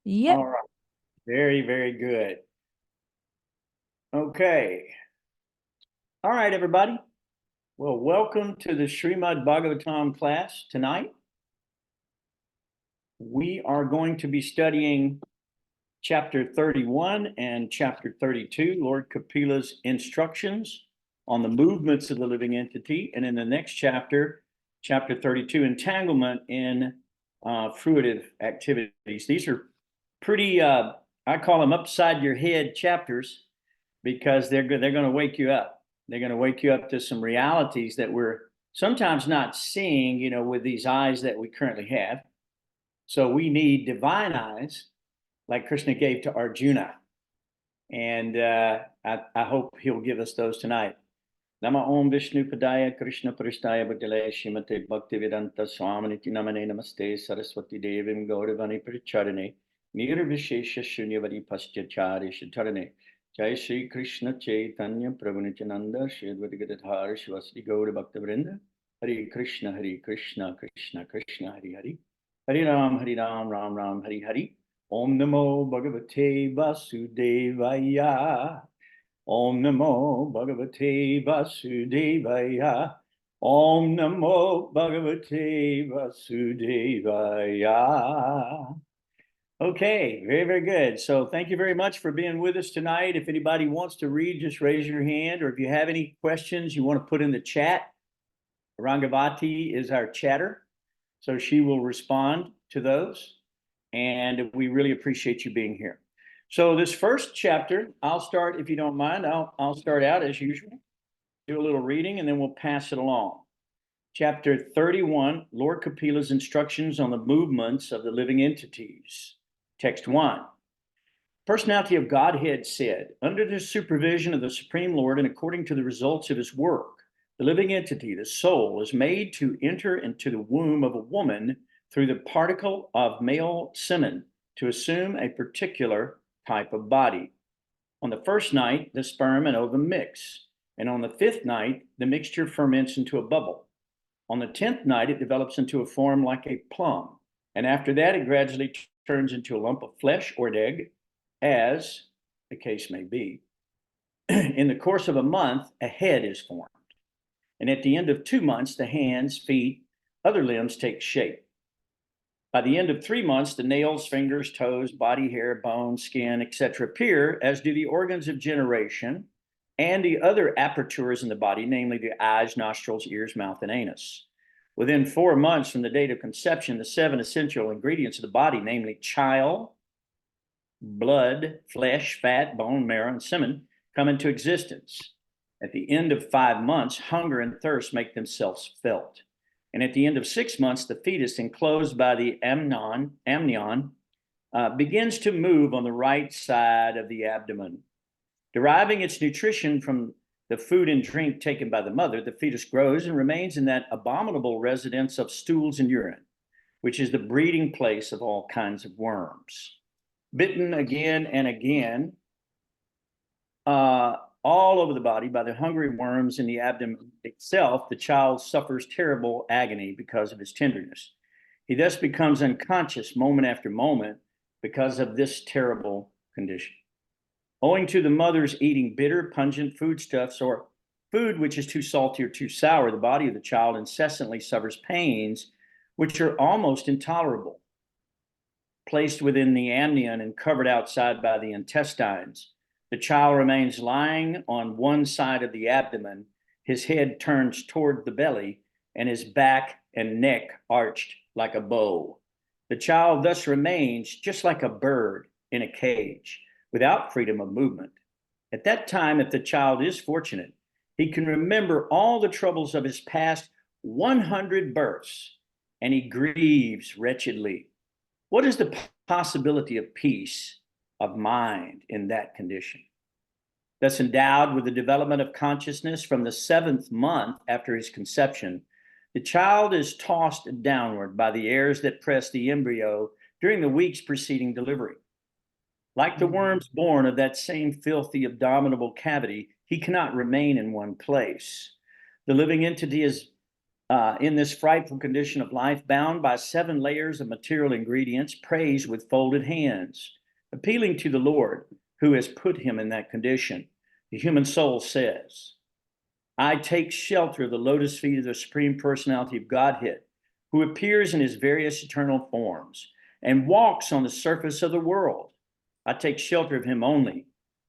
Yep. All right. Very, very good. Okay. All right, everybody. Well, welcome to the Srimad Bhagavatam class tonight. We are going to be studying chapter 31 and chapter 32, Lord Kapila's instructions on the movements of the living entity. And in the next chapter, chapter 32, Entanglement in Fruitive activities. These are pretty, I call them upside your head chapters because they're going to wake you up. They're going to wake you up to some realities that we're sometimes not seeing, with these eyes that we currently have. So we need divine eyes like Krishna gave to Arjuna. And I hope he'll give us those tonight. Nama Om Vishnu Padaya Krishna Prasthaya Bhutale Shrimate Bhaktivedanta Swaminiti Namane Namaste Saraswati Devim Gauravani Pracharane Nirvishesha Shunyavadi Paschachari Shatarane Jai Shri Krishna Chaitanya Prabhu Nityananda Shri Advaita Gadadhar Shivasri Gaura Bhakta Vrinda Hare Krishna Krishna Krishna Hare Hare Hare Ram Ram Hare Hare Om Namo Bhagavate Vasudevaya Om Namo Bhagavate Vasudevaya. Om Namo Bhagavate Vasudevaya. Okay, very, very good. So thank you very much for being with us tonight. If anybody wants to read, just raise your hand, or if you have any questions you want to put in the chat, Rangavati is our chatter, so she will respond to those. And we really appreciate you being here. So this first chapter, I'll start, if you don't mind, I'll start out as usual, do a little reading, and then we'll pass it along. Chapter 31, Lord Kapila's instructions on the movements of the living entities. Text 1. Personality of Godhead said, under the supervision of the Supreme Lord and according to the results of his work, the living entity, the soul, is made to enter into the womb of a woman through the particle of male semen to assume a particular type of body. On the first night, the sperm and ovum mix, and on the fifth night, the mixture ferments into a bubble. On the 10th night, it develops into a form like a plum, and after that, it gradually turns into a lump of flesh or an egg, as the case may be. In the course of a month, a head is formed, and at the end of 2 months, the hands, feet, other limbs take shape. By the end of 3 months, the nails, fingers, toes, body hair, bones, skin, etc. appear, as do the organs of generation and the other apertures in the body, namely the eyes, nostrils, ears, mouth, and anus. Within 4 months from the date of conception, the 7 essential ingredients of the body, namely chyle, blood, flesh, fat, bone, marrow, and semen, come into existence. At the end of 5 months, hunger and thirst make themselves felt. And at the end of 6 months, the fetus, enclosed by the amnion, begins to move on the right side of the abdomen. Deriving its nutrition from the food and drink taken by the mother, the fetus grows and remains in that abominable residence of stools and urine, which is the breeding place of all kinds of worms. Bitten again and again, all over the body by the hungry worms in the abdomen itself, the child suffers terrible agony because of his tenderness. He thus becomes unconscious moment after moment because of this terrible condition. Owing to the mother's eating bitter, pungent foodstuffs or food which is too salty or too sour, the body of the child incessantly suffers pains which are almost intolerable. Placed within the amnion and covered outside by the intestines, the child remains lying on one side of the abdomen, his head turns toward the belly, and his back and neck arched like a bow. The child thus remains just like a bird in a cage, without freedom of movement. At that time, if the child is fortunate, he can remember all the troubles of his past 100 births, and he grieves wretchedly. What is the possibility of peace of mind in that condition? Thus endowed with the development of consciousness from the 7th month after his conception, the child is tossed downward by the airs that press the embryo during the weeks preceding delivery. Like the worms born of that same filthy abdominal cavity, he cannot remain in one place. The living entity is in this frightful condition of life, bound by 7 layers of material ingredients, prays with folded hands, appealing to the Lord who has put him in that condition. The human soul says, I take shelter of the lotus feet of the Supreme Personality of Godhead, who appears in his various eternal forms and walks on the surface of the world. I take shelter of him only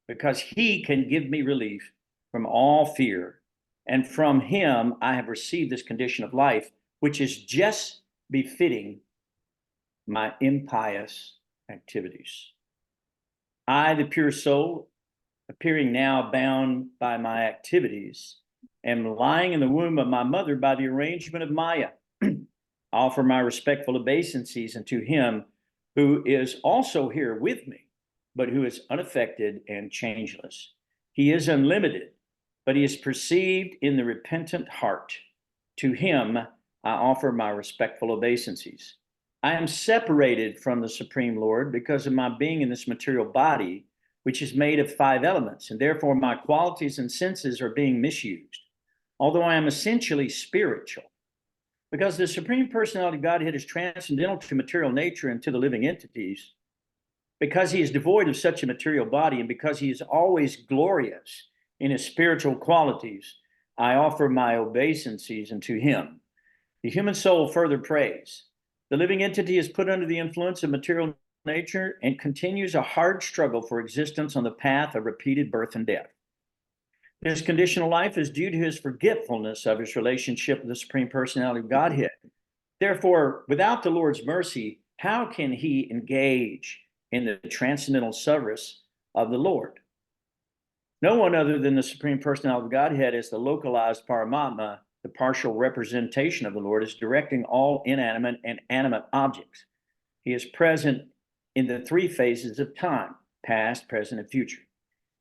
because he can give me relief from all fear. And from him, I have received this condition of life, which is just befitting my impious activities. I, the pure soul, appearing now bound by my activities, am lying in the womb of my mother by the arrangement of Maya. Offer my respectful obeisances unto him who is also here with me, but who is unaffected and changeless. He is unlimited, but he is perceived in the repentant heart. To him I offer my respectful obeisances. I am separated from the Supreme Lord because of my being in this material body, which is made of 5 elements, and therefore my qualities and senses are being misused. Although I am essentially spiritual, because the Supreme Personality of Godhead is transcendental to material nature and to the living entities, because he is devoid of such a material body, and because he is always glorious in his spiritual qualities, I offer my obeisances unto him. The human soul further prays. The living entity is put under the influence of material nature and continues a hard struggle for existence on the path of repeated birth and death. His conditional life is due to his forgetfulness of his relationship with the Supreme Personality of Godhead. Therefore, without the Lord's mercy, how can he engage in the transcendental service of the Lord? No one other than the Supreme Personality of Godhead is the localized Paramatma, the partial representation of the Lord, is directing all inanimate and animate objects. He is present in the 3 phases of time, past, present, and future.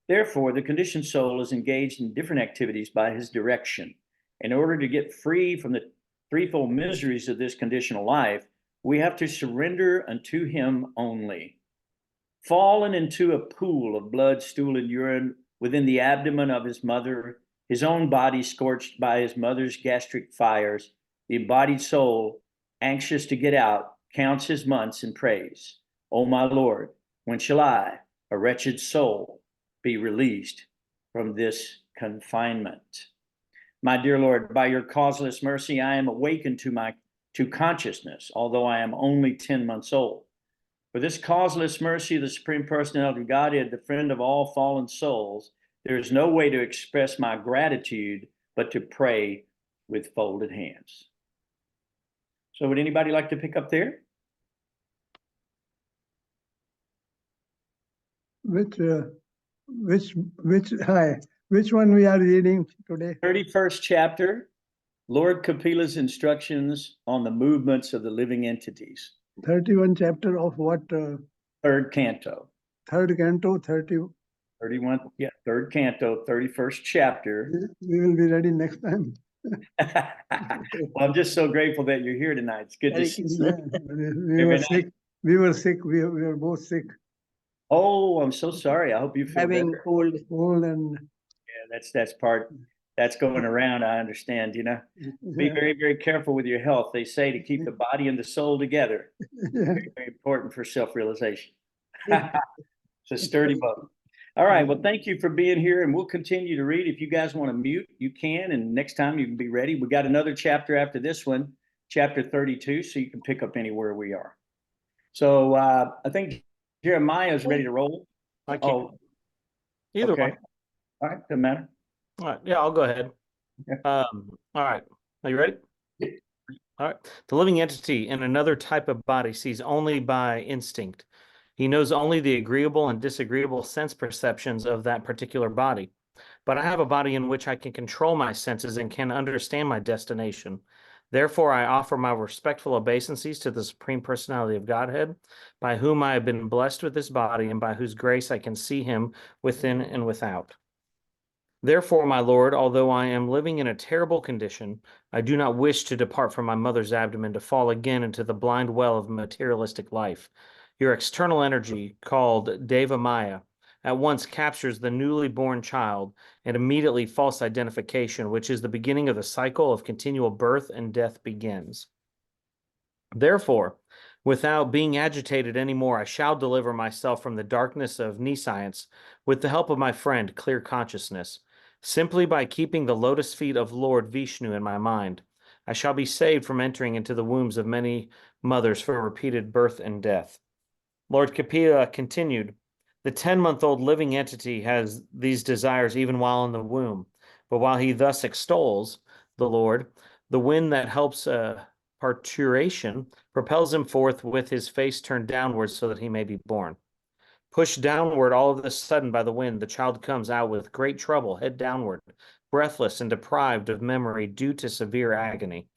Therefore, the conditioned soul is engaged in different activities by his direction. In order to get free from the threefold miseries of this conditional life, we have to surrender unto him only. Fallen into a pool of blood, stool, and urine within the abdomen of his mother, his own body scorched by his mother's gastric fires, the embodied soul, anxious to get out, counts his months and prays, O my Lord, when shall I, a wretched soul, be released from this confinement? My dear Lord, by your causeless mercy, I am awakened to consciousness, although I am only 10 months old. For this causeless mercy of the Supreme Personality of Godhead, the friend of all fallen souls, there is no way to express my gratitude but to pray with folded hands. So would anybody like to pick up there? Which one we are reading today? 31st chapter, Lord Kapila's instructions on the movements of the living entities. 31 chapter of what? 3rd canto. 3rd canto, 31, yeah, 3rd canto, 31st chapter. We will be ready next time. Well, I'm just so grateful that you're here tonight. It's good to see you. We were sick. We were sick. We were both sick. Oh, I'm so sorry. I hope you feel Having better. cold and Yeah, that's going around. I understand, you know. Be very, very careful with your health. They say to keep the body and the soul together. Very, very important for self-realization. It's a sturdy boat. All right. Well, thank you for being here, and we'll continue to read. If you guys want to mute, you can, and next time you can be ready. We got another chapter after this one, chapter 32, so you can pick up anywhere we are. So I think Jeremiah is ready to roll. I can't. Oh, Either okay. one. All right, doesn't matter. All right. Yeah, I'll go ahead. Yeah. All right. Are you ready? Yeah. All right. The living entity in another type of body sees only by instinct. He knows only the agreeable and disagreeable sense perceptions of that particular body. But I have a body in which I can control my senses and can understand my destination. Therefore, I offer my respectful obeisances to the Supreme Personality of Godhead, by whom I have been blessed with this body and by whose grace I can see him within and without. Therefore, my Lord, although I am living in a terrible condition, I do not wish to depart from my mother's abdomen to fall again into the blind well of materialistic life. Your external energy, called Deva Maya, at once captures the newly born child and immediately false identification, which is the beginning of the cycle of continual birth and death begins. Therefore, without being agitated any more, I shall deliver myself from the darkness of nescience with the help of my friend, clear consciousness. Simply by keeping the lotus feet of Lord Vishnu in my mind, I shall be saved from entering into the wombs of many mothers for repeated birth and death. Lord Kapila continued, the 10-month-old living entity has these desires even while in the womb, but while he thus extols the Lord, the wind that helps parturition propels him forth with his face turned downwards so that he may be born. Pushed downward all of a sudden by the wind, the child comes out with great trouble, head downward, breathless and deprived of memory due to severe agony.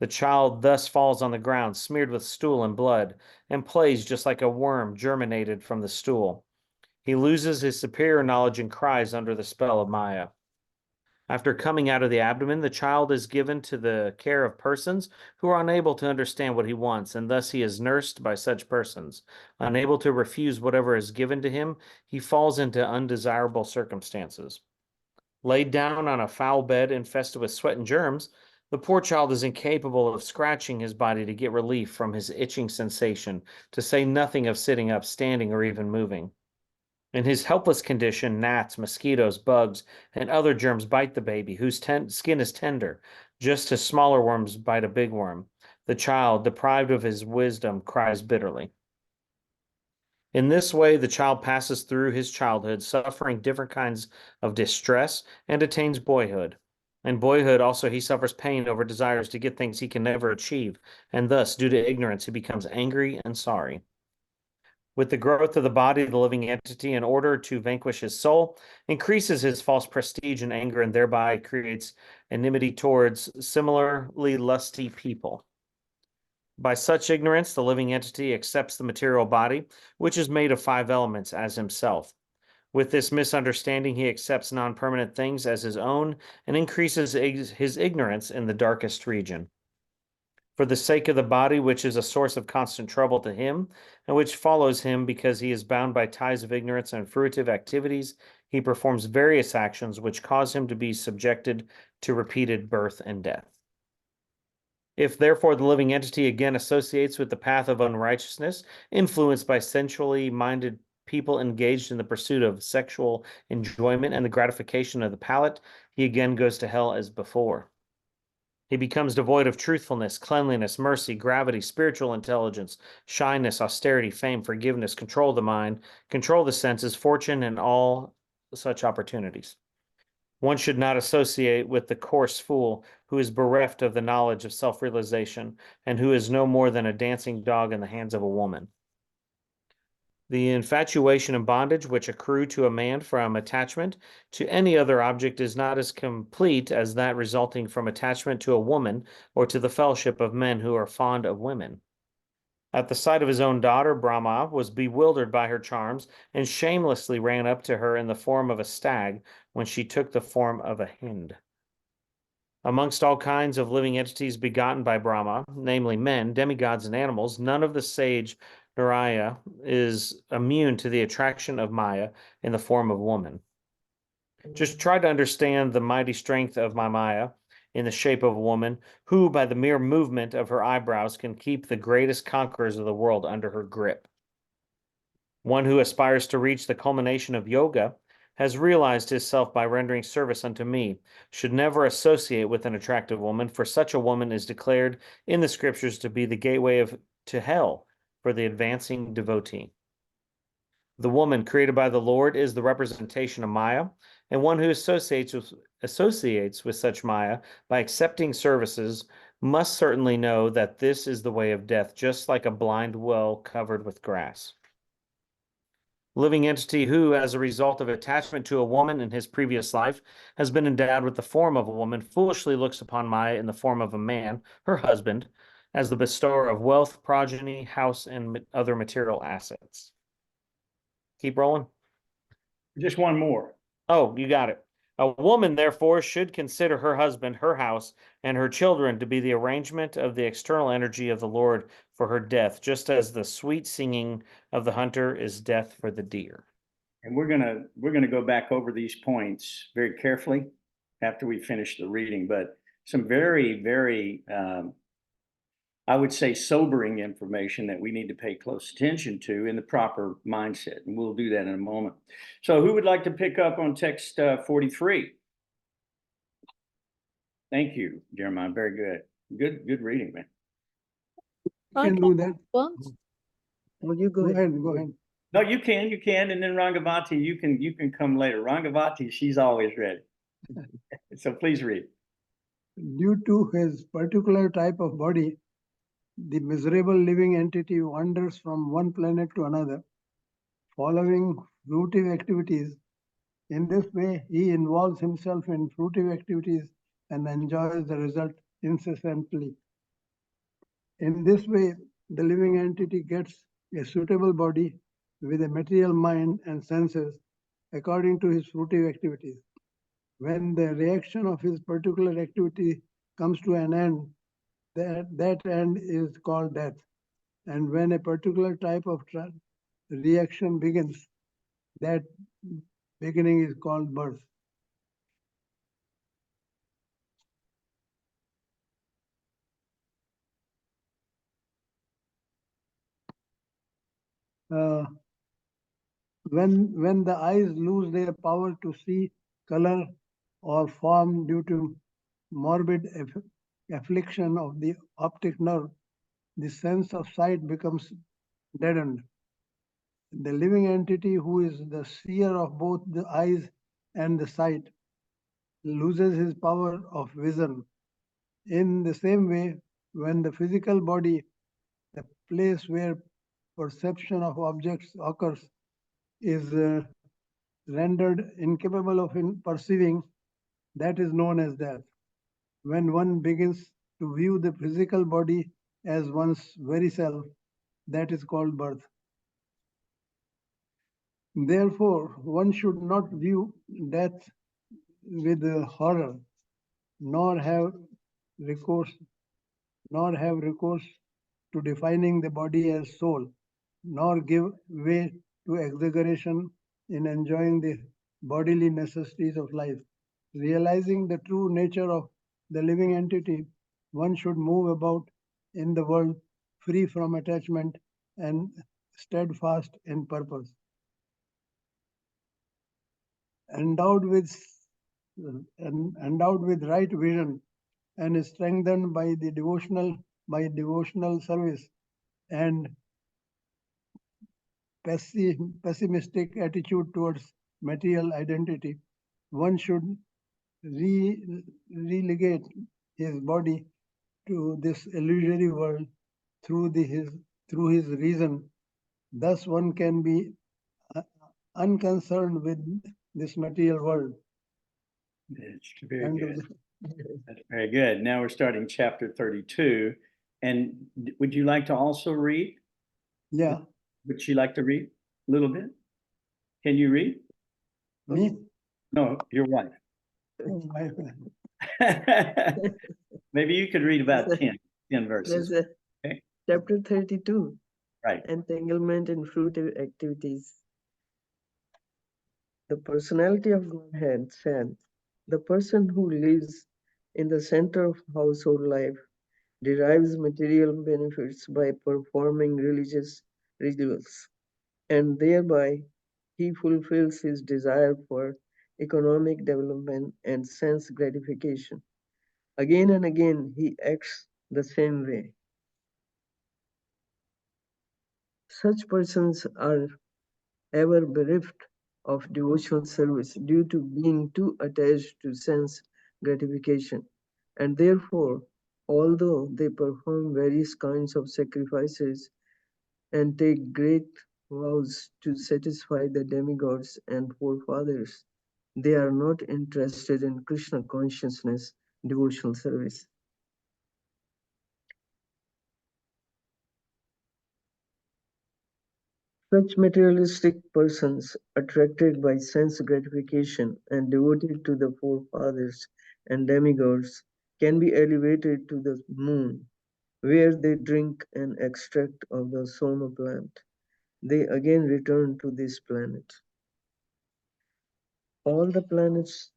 The child thus falls on the ground, smeared with stool and blood, and plays just like a worm germinated from the stool. He loses his superior knowledge and cries under the spell of Maya. After coming out of the abdomen, the child is given to the care of persons who are unable to understand what he wants, and thus he is nursed by such persons. Unable to refuse whatever is given to him, he falls into undesirable circumstances. Laid down on a foul bed infested with sweat and germs, the poor child is incapable of scratching his body to get relief from his itching sensation, to say nothing of sitting up, standing, or even moving. In his helpless condition, gnats, mosquitoes, bugs, and other germs bite the baby, whose skin is tender, just as smaller worms bite a big worm. The child, deprived of his wisdom, cries bitterly. In this way, the child passes through his childhood, suffering different kinds of distress, and attains boyhood. In boyhood also he suffers pain over desires to get things he can never achieve, and thus, due to ignorance, he becomes angry and sorry. With the growth of the body, the living entity, in order to vanquish his soul, increases his false prestige and anger, and thereby creates enmity towards similarly lusty people. By such ignorance, the living entity accepts the material body, which is made of 5 elements, as himself. With this misunderstanding, he accepts non-permanent things as his own and increases his ignorance in the darkest region. For the sake of the body, which is a source of constant trouble to him, and which follows him because he is bound by ties of ignorance and fruitive activities, he performs various actions which cause him to be subjected to repeated birth and death. If therefore the living entity again associates with the path of unrighteousness, influenced by sensually minded people engaged in the pursuit of sexual enjoyment and the gratification of the palate, he again goes to hell as before. He becomes devoid of truthfulness, cleanliness, mercy, gravity, spiritual intelligence, shyness, austerity, fame, forgiveness, control of the mind, control the senses, fortune, and all such opportunities. One should not associate with the coarse fool who is bereft of the knowledge of self-realization and who is no more than a dancing dog in the hands of a woman. The infatuation and bondage which accrue to a man from attachment to any other object is not as complete as that resulting from attachment to a woman or to the fellowship of men who are fond of women. At the sight of his own daughter, Brahma was bewildered by her charms and shamelessly ran up to her in the form of a stag when she took the form of a hind. Amongst all kinds of living entities begotten by Brahma, namely men, demigods, and animals, none of the sage Naraya is immune to the attraction of Maya in the form of woman. Just try to understand the mighty strength of my Maya in the shape of a woman, who by the mere movement of her eyebrows can keep the greatest conquerors of the world under her grip. One who aspires to reach the culmination of yoga has realized himself by rendering service unto me, should never associate with an attractive woman, for such a woman is declared in the scriptures to be the gateway to hell for the advancing devotee. The woman created by the Lord is the representation of Maya, and one who associates with such Maya by accepting services must certainly know that this is the way of death, just like a blind well covered with grass. Living entity who, as a result of attachment to a woman in his previous life, has been endowed with the form of a woman, foolishly looks upon Maya in the form of a man, her husband, as the bestower of wealth, progeny, house, and other material assets. Keep rolling. Just one more. Oh, you got it. A woman, therefore, should consider her husband, her house, and her children to be the arrangement of the external energy of the Lord for her death, just as the sweet singing of the hunter is death for the deer. And we're gonna go back over these points very carefully after we finish the reading, but some very, very, I would say sobering information that we need to pay close attention to in the proper mindset, and we'll do that in a moment. So who would like to pick up on text 43? Thank you, Jeremiah. Very good. Good reading, man. You can do that. Will you Go ahead, go ahead. No, you can, and then Rangavati, you can come later. Rangavati, she's always ready. So please read. Due to his particular type of body, the miserable living entity wanders from one planet to another, following fruitive activities. In this way, he involves himself in fruitive activities and enjoys the result incessantly. In this way, the living entity gets a suitable body with a material mind and senses according to his fruitive activities. When the reaction of his particular activity comes to an end, that end is called death. And when a particular type of reaction begins, that beginning is called birth. When the eyes lose their power to see color or form due to morbid affliction of the optic nerve, the sense of sight becomes deadened. The living entity, who is the seer of both the eyes and the sight, loses his power of vision. In the same way, when the physical body, the place where perception of objects occurs, is rendered incapable of perceiving, that is known as death. When one begins to view the physical body as one's very self, that is called birth. Therefore, one should not view death with horror, nor have recourse to defining the body as soul, nor give way to exaggeration in enjoying the bodily necessities of life. Realizing the true nature of the living entity, one should move about in the world free from attachment and steadfast in purpose. Endowed with right vision and strengthened by devotional service and pessimistic attitude towards material identity, one should relegate his body to this illusory world through his reason. Thus, one can be unconcerned with this material world. It's very good. That's very good. Now we're starting chapter 32. And would you like to also read? Yeah. Would you like to read a little bit? Can you read? Me? No, your wife. My- Maybe you could read about 10 verses. There's Okay. chapter 32, Right. Entanglement in Fruitive Activities. The personality of Godhead said, the person who lives in the center of household life derives material benefits by performing religious rituals, and thereby he fulfills his desire for economic development and sense gratification. Again and again, he acts the same way. Such persons are ever bereft of devotional service due to being too attached to sense gratification, and therefore, although they perform various kinds of sacrifices and take great vows to satisfy the demigods and forefathers, they are not interested in Krishna consciousness devotional service. Such materialistic persons, attracted by sense gratification and devoted to the forefathers and demigods, can be elevated to the moon, where they drink an extract of the soma plant. They again return to this planet. All the planets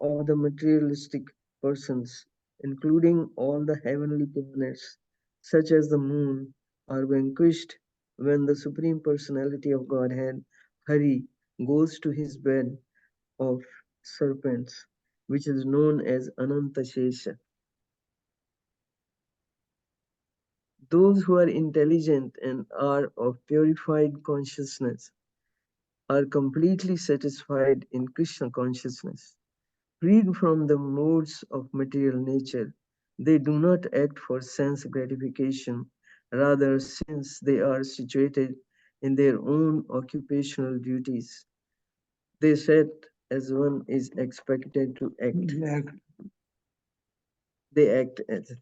of the materialistic persons, including all the heavenly planets, such as the moon, are vanquished when the Supreme Personality of Godhead, Hari, goes to his bed of serpents, which is known as Anantashesha. Those who are intelligent and are of purified consciousness are completely satisfied in Krishna consciousness. Freed from the modes of material nature, they do not act for sense gratification. Rather, since they are situated in their own occupational duties, they act as one is expected to act. Exact. They act as,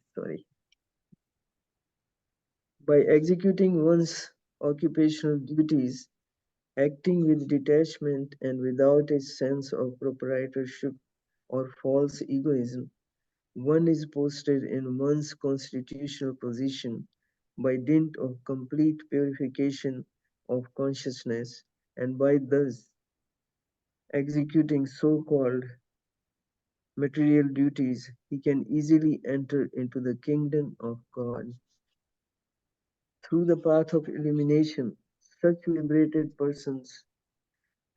by executing one's occupational duties, acting with detachment and without a sense of proprietorship or false egoism, one is posted in one's constitutional position by dint of complete purification of consciousness, and by thus executing so-called material duties, he can easily enter into the kingdom of God. Through the path of illumination, such liberated persons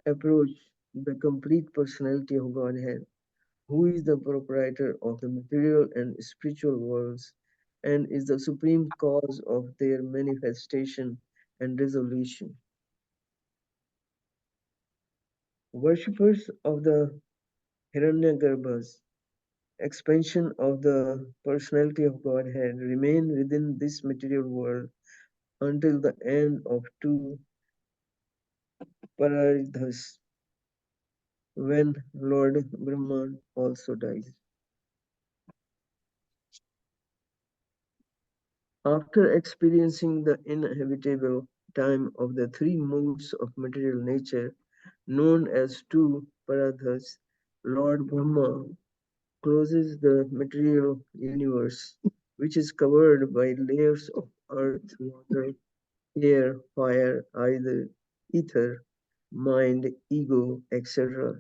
approach the complete personality of Godhead, who is the proprietor of the material and spiritual worlds and is the supreme cause of their manifestation and resolution. Worshippers of the Hiranyagarbhas, expansion of the personality of Godhead, remain within this material world until the end of two Pararidhas, when Lord Brahman also dies. After experiencing the inhabitable time of the three modes of material nature, known as two paradhas, Lord Brahma closes the material universe, which is covered by layers of earth, water, air, fire, either ether, mind, ego, etc.,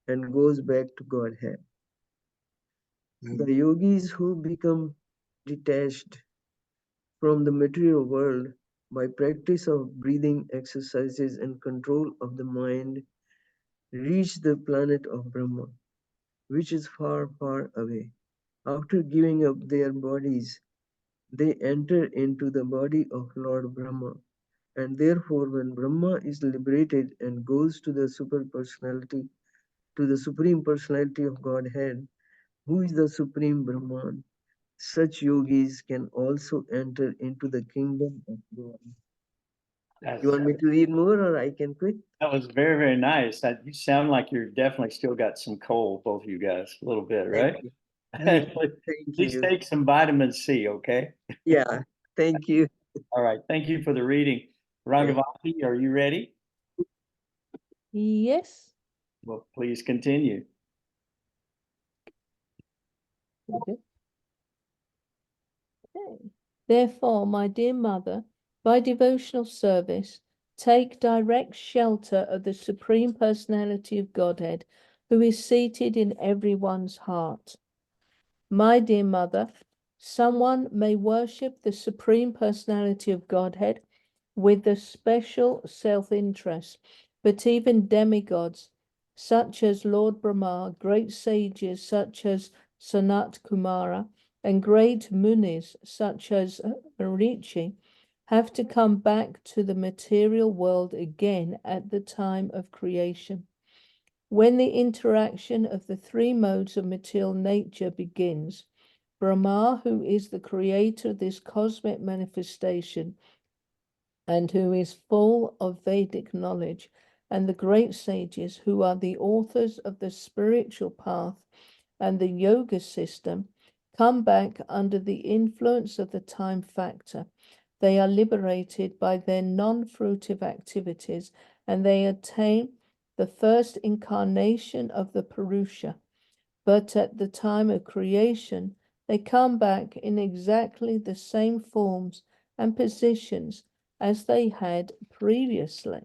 and goes back to Godhead. The yogis who become detached from the material world by practice of breathing exercises and control of the mind reach the planet of Brahma, which is far, far away. After giving up their bodies, they enter into the body of Lord Brahma, and therefore when Brahma is liberated and goes to the super personality, to the Supreme Personality of Godhead, who is the Supreme Brahman, such yogis can also enter into the kingdom of God. You want me to read more or I can quit? That was very, very nice. You sound like you're definitely still got some cold, both of you guys, a little bit, right? Thank you. Thank Please you. take some vitamin C, okay? Yeah, thank you. All right. Thank you for the reading. Rangavati, are you ready? Yes. Well, please continue. Okay. Therefore, my dear mother, by devotional service, take direct shelter of the Supreme Personality of Godhead, who is seated in everyone's heart. My dear mother, someone may worship the Supreme Personality of Godhead with the special self-interest, but even demigods, such as Lord Brahma, great sages such as Sanat Kumara, and great munis such as Marichi, have to come back to the material world again at the time of creation. When the interaction of the three modes of material nature begins, Brahma, who is the creator of this cosmic manifestation and who is full of Vedic knowledge, and the great sages who are the authors of the spiritual path and the yoga system, come back under the influence of the time factor. They are liberated by their non-fruitive activities, and they attain the first incarnation of the Purusha. But at the time of creation, they come back in exactly the same forms and positions as they had previously.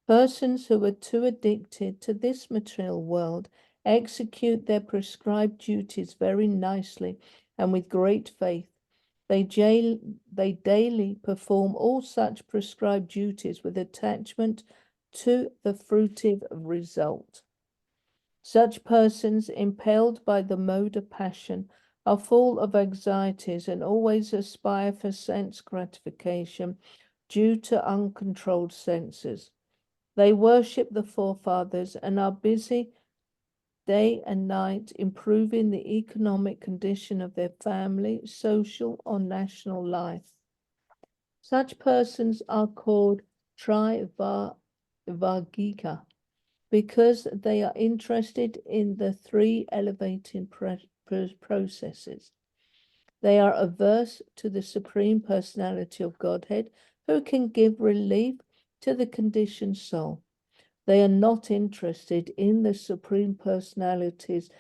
Persons who are too addicted to this material world execute their prescribed duties very nicely and with great faith. They daily perform all such prescribed duties with attachment to the fruitive result. Such persons, impelled by the mode of passion, are full of anxieties and always aspire for sense gratification due to uncontrolled senses. They worship the forefathers and are busy day and night improving the economic condition of their family, social, or national life. Such persons are called Trivargika because they are interested in the three elevating processes. They are averse to the Supreme Personality of Godhead, who can give relief to the conditioned soul. They are not interested in the Supreme Personality's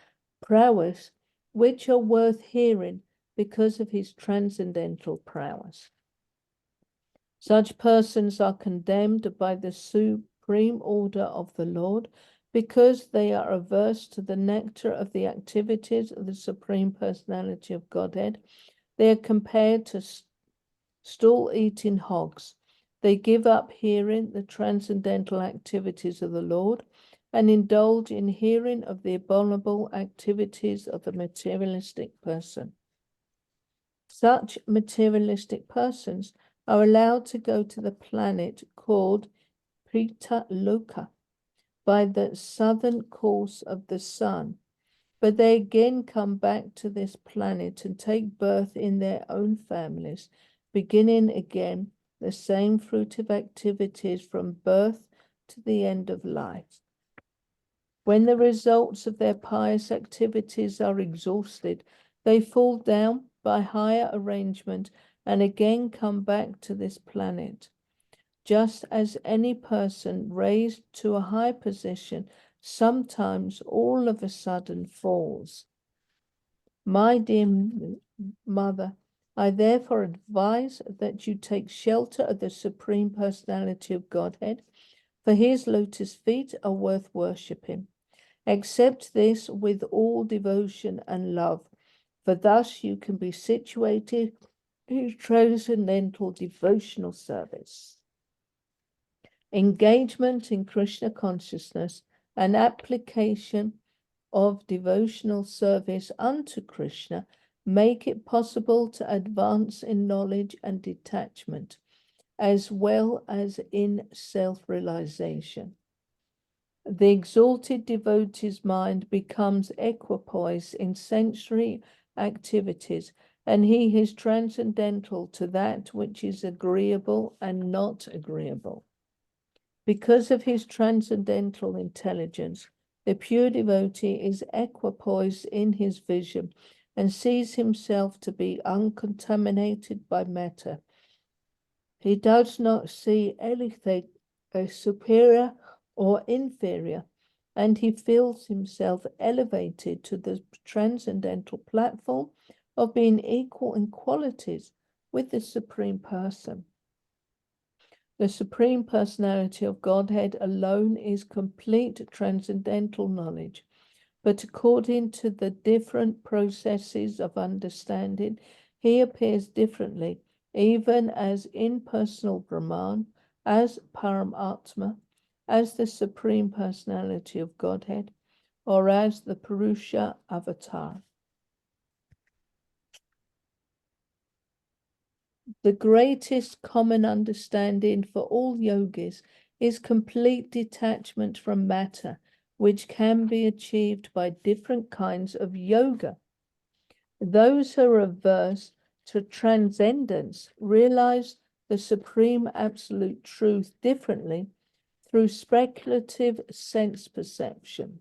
prowess, which are worth hearing because of his transcendental prowess. Such persons are condemned by the supreme order of the Lord because they are averse to the nectar of the activities of the Supreme Personality of Godhead. They are compared to stool-eating hogs. They give up hearing the transcendental activities of the Lord and indulge in hearing of the abominable activities of a materialistic person. Such materialistic persons are allowed to go to the planet called Prita Loka by the southern course of the sun, but they again come back to this planet and take birth in their own families, beginning again the same fruitive activities from birth to the end of life. When the results of their pious activities are exhausted, they fall down by higher arrangement and again come back to this planet. Just as any person raised to a high position sometimes all of a sudden falls. My dear mother, I therefore advise that you take shelter of the Supreme Personality of Godhead, for his lotus feet are worth worshipping. Accept this with all devotion and love, for thus you can be situated in transcendental devotional service. Engagement in Krishna consciousness and application of devotional service unto Krishna make it possible to advance in knowledge and detachment, as well as in self-realization. The exalted devotee's mind becomes equipoised in sensory activities, and he is transcendental to that which is agreeable and not agreeable. Because of his transcendental intelligence, the pure devotee is equipoised in his vision and sees himself to be uncontaminated by matter. He does not see anything as superior or inferior, and he feels himself elevated to the transcendental platform of being equal in qualities with the Supreme Person. The Supreme Personality of Godhead alone is complete transcendental knowledge, but according to the different processes of understanding, he appears differently, even as impersonal Brahman, as Paramatma, as the Supreme Personality of Godhead, or as the Purusha Avatar. The greatest common understanding for all yogis is complete detachment from matter, which can be achieved by different kinds of yoga. Those who are averse to transcendence realize the supreme absolute truth differently through speculative sense perception.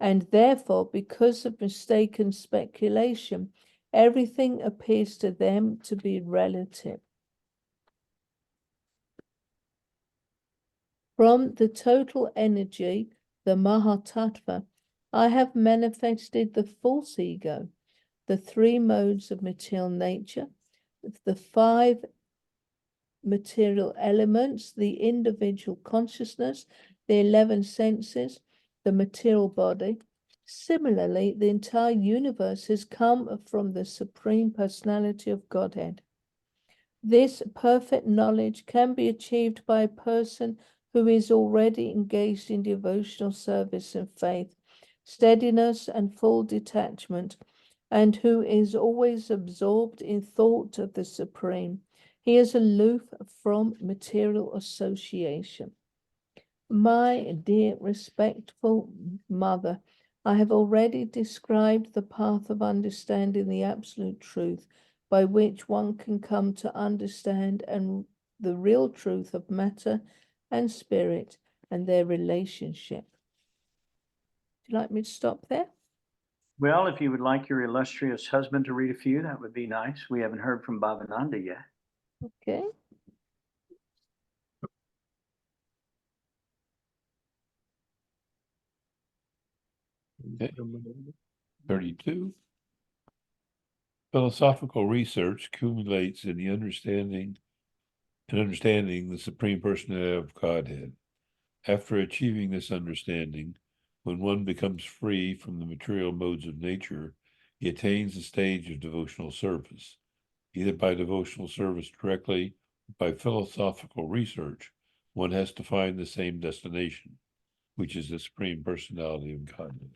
And therefore, because of mistaken speculation, everything appears to them to be relative. From the total energy, the Mahatattva, I have manifested the false ego, the three modes of material nature, the five material elements, the individual consciousness, the 11 senses, the material body. Similarly, the entire universe has come from the Supreme Personality of Godhead. This perfect knowledge can be achieved by a person who is already engaged in devotional service and faith, steadiness and full detachment, and who is always absorbed in thought of the Supreme. He is aloof from material association. My dear respectful mother, I have already described the path of understanding the absolute truth by which one can come to understand and the real truth of matter and spirit and their relationship. Would you like me to stop there? Well, if you would like your illustrious husband to read a few, that would be nice. We haven't heard from Bhavananda yet. Okay. Okay. 32. Philosophical research accumulates in the understanding the Supreme Personality of Godhead. After achieving this understanding, when one becomes free from the material modes of nature, he attains the stage of devotional service. Either by devotional service directly or by philosophical research, one has to find the same destination, which is the Supreme Personality of Godhead.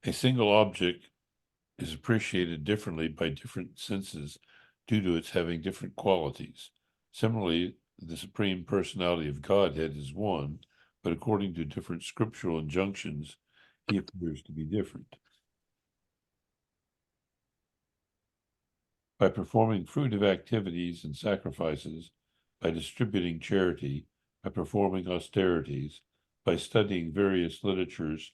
A single object is appreciated differently by different senses due to its having different qualities. Similarly, the Supreme Personality of Godhead is one, but according to different scriptural injunctions, he appears to be different. By performing fruitive activities and sacrifices, by distributing charity, by performing austerities, by studying various literatures,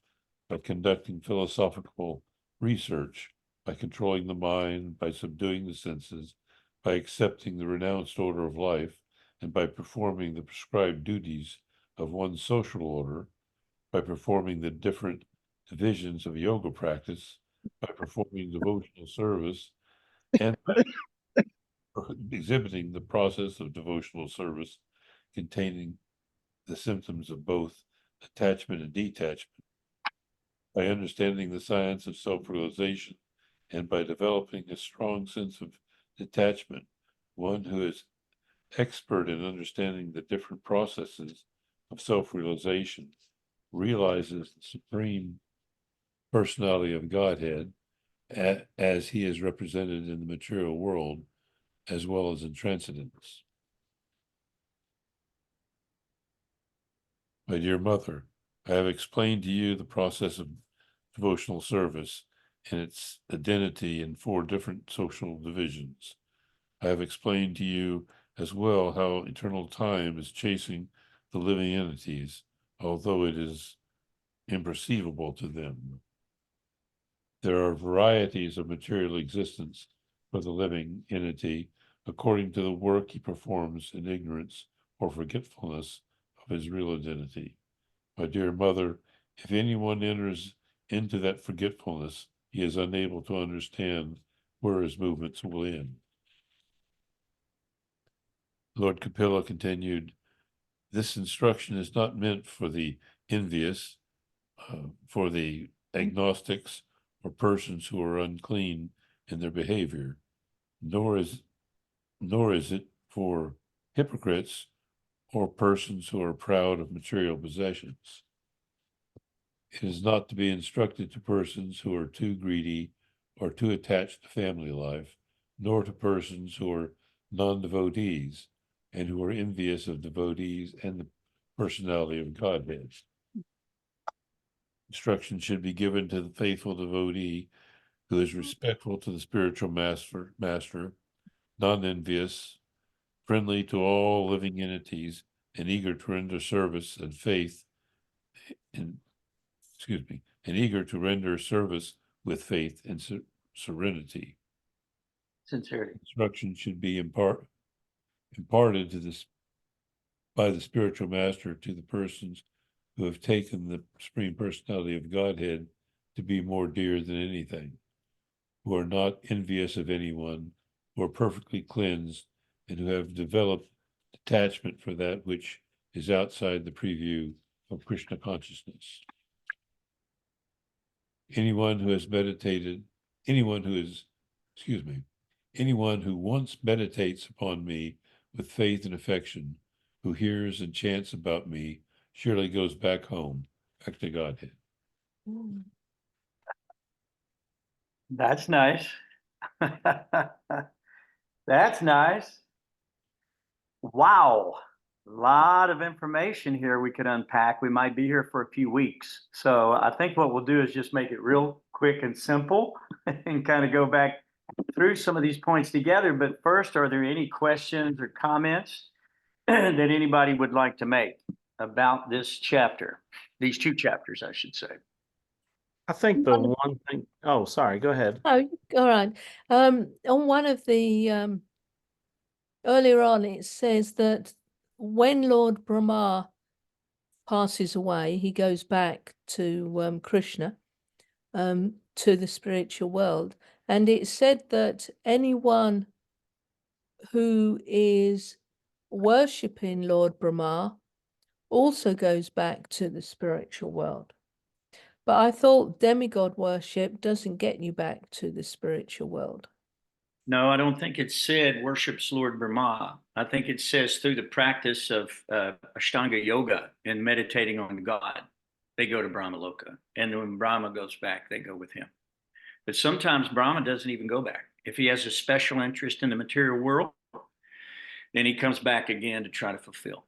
by conducting philosophical research, by controlling the mind, by subduing the senses, by accepting the renounced order of life, and by performing the prescribed duties of one's social order, by performing the different divisions of yoga practice, by performing devotional service, and by exhibiting the process of devotional service containing the symptoms of both attachment and detachment, by understanding the science of self-realization, and by developing a strong sense of detachment, one who is expert in understanding the different processes of self-realization realizes the Supreme Personality of Godhead as he is represented in the material world, as well as in transcendence. My dear mother, I have explained to you the process of devotional service and its identity in 4 different social divisions. I have explained to you as well how eternal time is chasing the living entities, although it is imperceivable to them. There are varieties of material existence for the living entity according to the work he performs in ignorance or forgetfulness of his real identity. My dear mother, if anyone enters into that forgetfulness, he is unable to understand where his movements will end. Lord Kapila continued, this instruction is not meant for the envious, for the agnostics, or persons who are unclean in their behavior, nor is it for hypocrites or persons who are proud of material possessions. It is not to be instructed to persons who are too greedy or too attached to family life, nor to persons who are non-devotees and who are envious of devotees and the personality of Godhead. Instruction should be given to the faithful devotee who is respectful to the spiritual master, non-envious, friendly to all living entities, and eager to render service and eager to render service with faith and serenity. Sincerity. Instruction should be imparted to this by the spiritual master to the persons who have taken the Supreme Personality of Godhead to be more dear than anything, who are not envious of anyone, who are perfectly cleansed, and who have developed detachment for that which is outside the preview of Krishna consciousness. Anyone who once meditates upon me with faith and affection, who hears and chants about me, surely goes back home, back to Godhead. That's nice. That's nice. Wow. A lot of information here we could unpack. We might be here for a few weeks. So I think what we'll do is just make it real quick and simple and kind of go back through some of these points together. But first, are there any questions or comments that anybody would like to make about this chapter? These two chapters, I should say. I think the one thing, oh, sorry, go ahead. Oh, all right. On one of the earlier on, it says that when Lord Brahma passes away, he goes back to Krishna, to the spiritual world. And it said that anyone who is worshipping Lord Brahma also goes back to the spiritual world. But I thought demigod worship doesn't get you back to the spiritual world. No, I don't think it said worships Lord Brahma. I think it says through the practice of Ashtanga yoga and meditating on God, they go to Brahmaloka. And when Brahma goes back, they go with him. But sometimes Brahma doesn't even go back. If he has a special interest in the material world, then he comes back again to try to fulfill.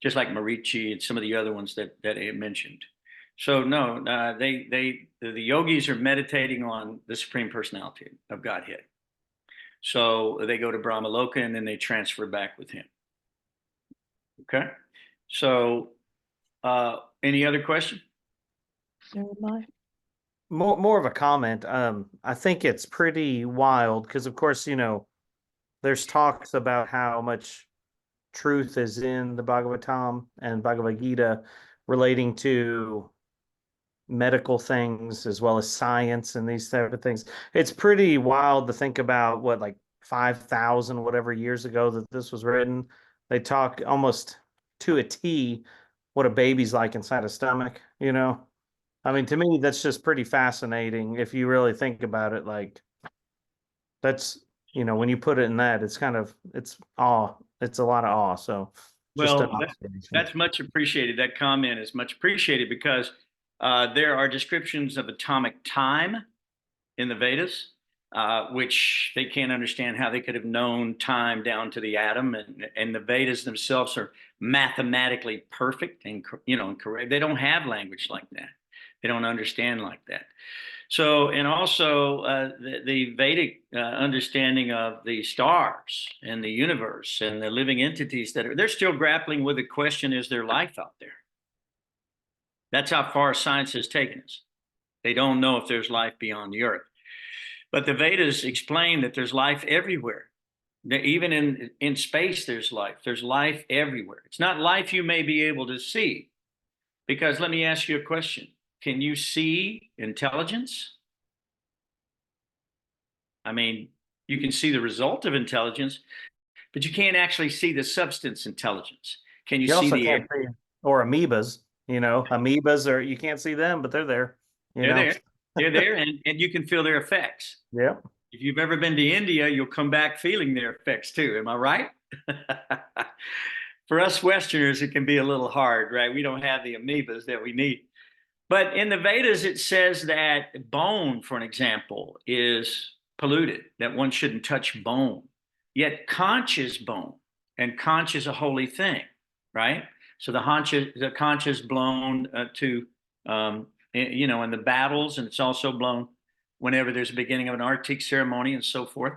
Just like Marichi and some of the other ones that I mentioned. So no, the yogis are meditating on the Supreme Personality of Godhead. So they go to Brahmaloka and then they transfer back with him. Okay. So any other question? More of a comment. I think it's pretty wild because, of course, you know, there's talks about how much truth is in the Bhagavatam and Bhagavad Gita relating to medical things as well as science and these type of things. It's pretty wild to think about what, like 5,000 whatever years ago that this was written. They talk almost to a T what a baby's like inside a stomach, you know? I mean, to me, that's just pretty fascinating if you really think about it. Like, that's, you know, when you put it in that, it's kind of, it's awe. It's a lot of awe. So, just well, that's much appreciated. That comment is much appreciated because there are descriptions of atomic time in the Vedas, which they can't understand how they could have known time down to the atom. And the Vedas themselves are mathematically perfect and, you know, correct. They don't have language like that. They don't understand like that. So, and also the Vedic understanding of the stars and the universe and the living entities they're still grappling with the question, is there life out there? That's how far science has taken us. They don't know if there's life beyond the earth. But the Vedas explain that there's life everywhere. Even in space, there's life. There's life everywhere. It's not life you may be able to see. Because let me ask you a question. Can you see intelligence? I mean, you can see the result of intelligence, but you can't actually see the substance intelligence. Can you see the air? Or amoebas, you know, amoebas are, you can't see them, but they're there. They're there. They're there, and you can feel their effects. Yeah. If you've ever been to India, you'll come back feeling their effects too. Am I right? For us Westerners, it can be a little hard, right? We don't have the amoebas that we need. But in the Vedas, it says that bone, for an example, is polluted, that one shouldn't touch bone. Yet conch is bone, and conch is a holy thing, right? So the conch is blown to, you know, in the battles, and it's also blown whenever there's a beginning of an Arctic ceremony and so forth.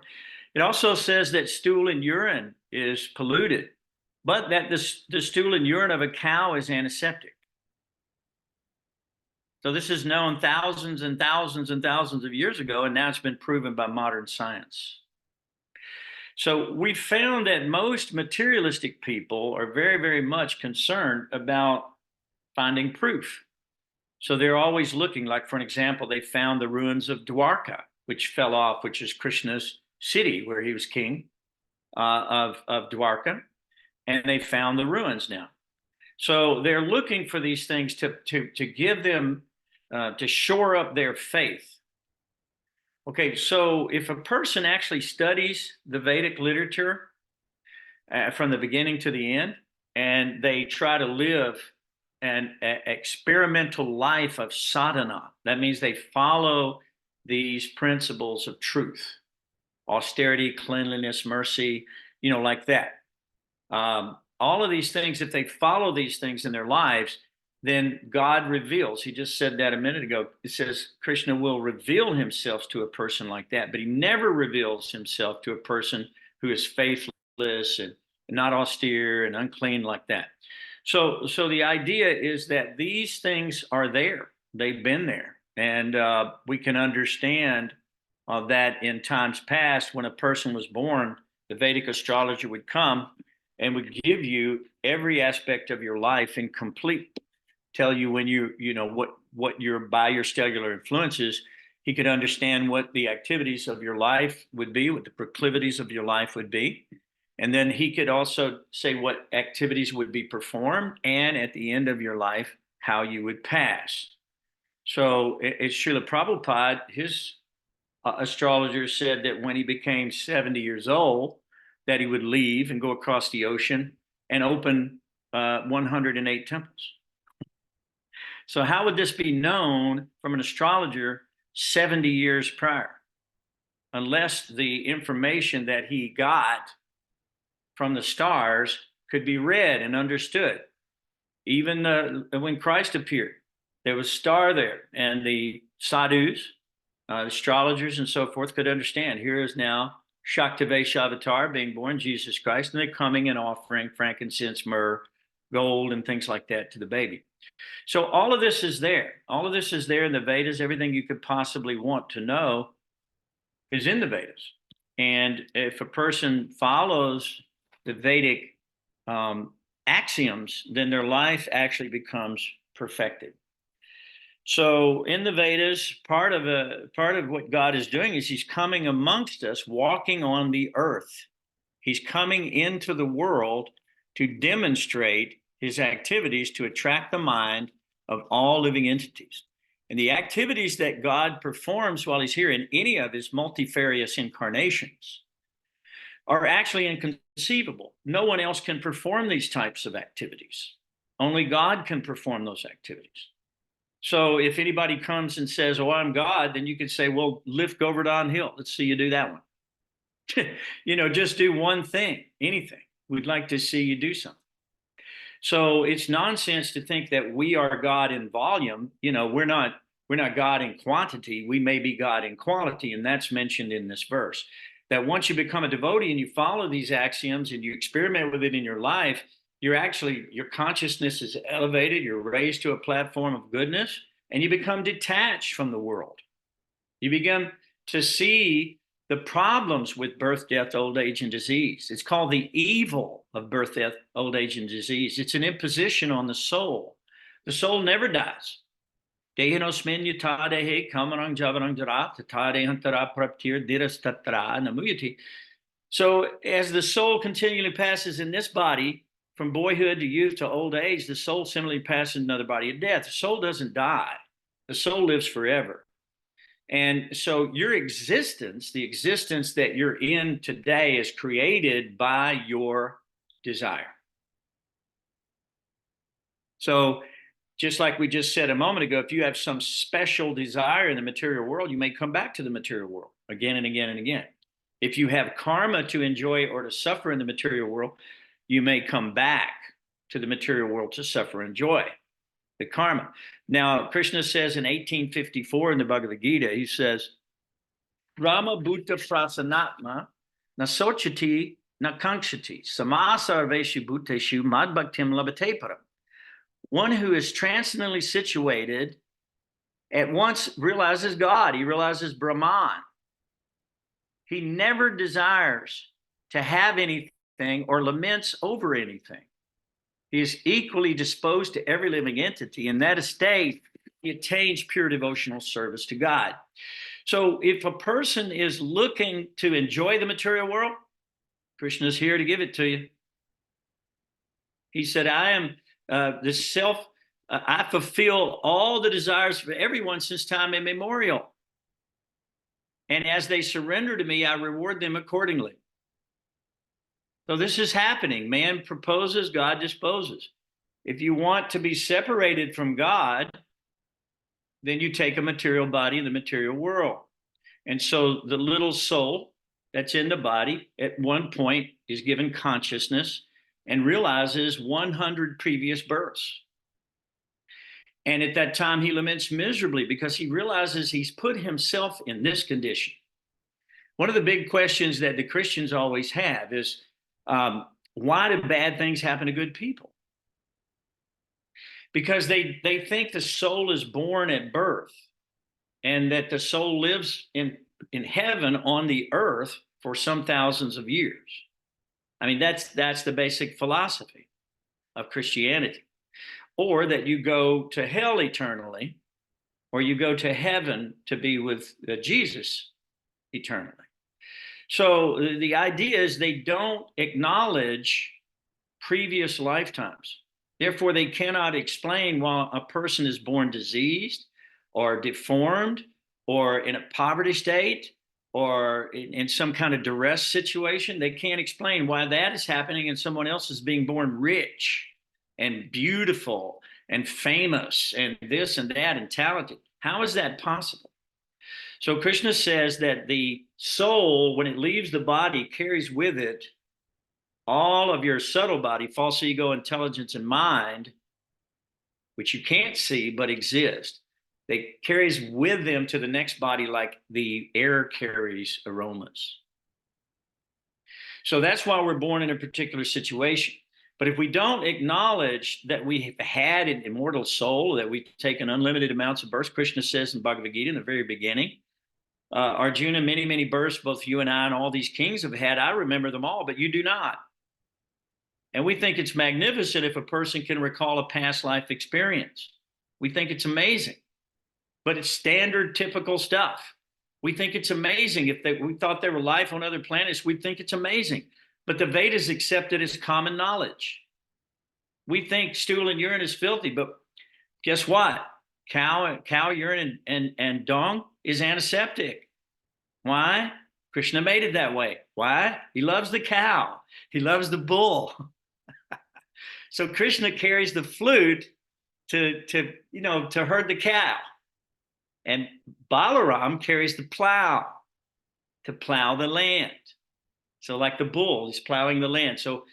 It also says that stool and urine is polluted, but that the stool and urine of a cow is antiseptic. So this is known thousands and thousands and thousands of years ago, and now it's been proven by modern science. So we found that most materialistic people are very, very much concerned about finding proof. So they're always looking, like, for an example, they found the ruins of Dwarka, which fell off, which is Krishna's city where he was king. of Dwarka, and they found the ruins now. So they're looking for these things to give them, to shore up their faith. Okay, so if a person actually studies the Vedic literature from the beginning to the end, and they try to live an experimental life of sadhana, that means they follow these principles of truth, austerity, cleanliness, mercy, like that. All of these things, if they follow these things in their lives, then God reveals. He just said that a minute ago. It says Krishna will reveal himself to a person like that, but he never reveals himself to a person who is faithless and not austere and unclean like that. So the idea is that these things are there. They've been there. And we can understand that in times past, when a person was born, the Vedic astrologer would come and would give you every aspect of your life in complete, tell you when what your by your stellar influences. He could understand what the activities of your life would be, what the proclivities of your life would be. And then he could also say what activities would be performed, and at the end of your life, how you would pass. So it's Srila Prabhupada, his astrologer said that when he became 70 years old, that he would leave and go across the ocean and open 108 temples. So how would this be known from an astrologer 70 years prior? Unless the information that he got from the stars could be read and understood. Even when Christ appeared, there was a star there, and the sadhus, astrologers and so forth could understand. Here is now Shaktivesha Avatar being born, Jesus Christ, and they're coming and offering frankincense, myrrh, gold, and things like that to the baby. So all of this is there. All of this is there in the Vedas. Everything you could possibly want to know is in the Vedas. And if a person follows the Vedic axioms, then their life actually becomes perfected. So in the Vedas, part of what God is doing is he's coming amongst us, walking on the earth. He's coming into the world to demonstrate his activities to attract the mind of all living entities. And the activities that God performs while he's here in any of his multifarious incarnations are actually inconceivable. No one else can perform these types of activities. Only God can perform those activities. So if anybody comes and says, oh, I'm God, then you could say, well, lift Govardhan Hill. Let's see you do that one. Just do one thing, anything. We'd like to see you do something. So it's nonsense to think that we are God in volume. We're not God in quantity. We may be God in quality, and that's mentioned in this verse. That once you become a devotee and you follow these axioms and you experiment with it in your life, your consciousness is elevated, you're raised to a platform of goodness, and you become detached from the world. You begin to see the problems with birth, death, old age, and disease. It's called the evil of birth, death, old age, and disease. It's an imposition on the soul. The soul never dies. Dehinosmin yata dehe kamarang javarang jara tata dehantara praptir diras tatra namuyati. So as the soul continually passes in this body, from boyhood to youth to old age, the soul similarly passes another body of death. The soul doesn't die. The soul lives forever. And so your existence, the existence that you're in today, is created by your desire. So just like we just said a moment ago, if you have some special desire in the material world, you may come back to the material world again and again and again. If you have karma to enjoy or to suffer in the material world, you may come back to the material world to suffer and enjoy the karma. Now, Krishna says in 1854 in the Bhagavad Gita, he says, Rama Bhuta Prasanatma na sochati na kankshati samasarveshu bhuteshu madbhaktim labhate param. One who is transcendently situated at once realizes God. He realizes Brahman. He never desires to have anything or laments over anything. He is equally disposed to every living entity. In that estate, he attains pure devotional service to God. So if a person is looking to enjoy the material world, Krishna's here to give it to you. He said, I am the self, I fulfill all the desires for everyone since time immemorial. And as they surrender to me, I reward them accordingly. So this is happening. Man proposes, God disposes. If you want to be separated from God, then you take a material body in the material world. And so the little soul that's in the body at one point is given consciousness and realizes 100 previous births. And at that time, he laments miserably because he realizes he's put himself in this condition. One of the big questions that the Christians always have is, why do bad things happen to good people? Because they think the soul is born at birth and that the soul lives in heaven on the earth for some thousands of years. I mean, that's the basic philosophy of Christianity. Or that you go to hell eternally, or you go to heaven to be with Jesus eternally. So the idea is they don't acknowledge previous lifetimes. Therefore, they cannot explain why a person is born diseased or deformed or in a poverty state or in some kind of duress situation. They can't explain why that is happening and someone else is being born rich and beautiful and famous and this and that and talented. How is that possible? So Krishna says that the soul, when it leaves the body, carries with it all of your subtle body, false ego, intelligence, and mind, which you can't see but exist. They carries with them to the next body like the air carries aromas. So that's why we're born in a particular situation. But if we don't acknowledge that we have had an immortal soul, that we've taken unlimited amounts of births, Krishna says in Bhagavad Gita in the very beginning, Arjuna, many, many births, both you and I and all these kings have had, I remember them all, but you do not. And we think it's magnificent if a person can recall a past life experience. We think it's amazing, but it's standard, typical stuff. We think it's amazing. If we thought there were life on other planets, we'd think it's amazing. But the Vedas accept it as common knowledge. We think stool and urine is filthy, but guess what? Cow urine and dung is antiseptic. Why? Krishna made it that way. Why? He loves the cow. He loves the bull. So Krishna carries the flute to herd the cow. And Balaram carries the plow to plow the land. So like the bull, he's plowing the land. So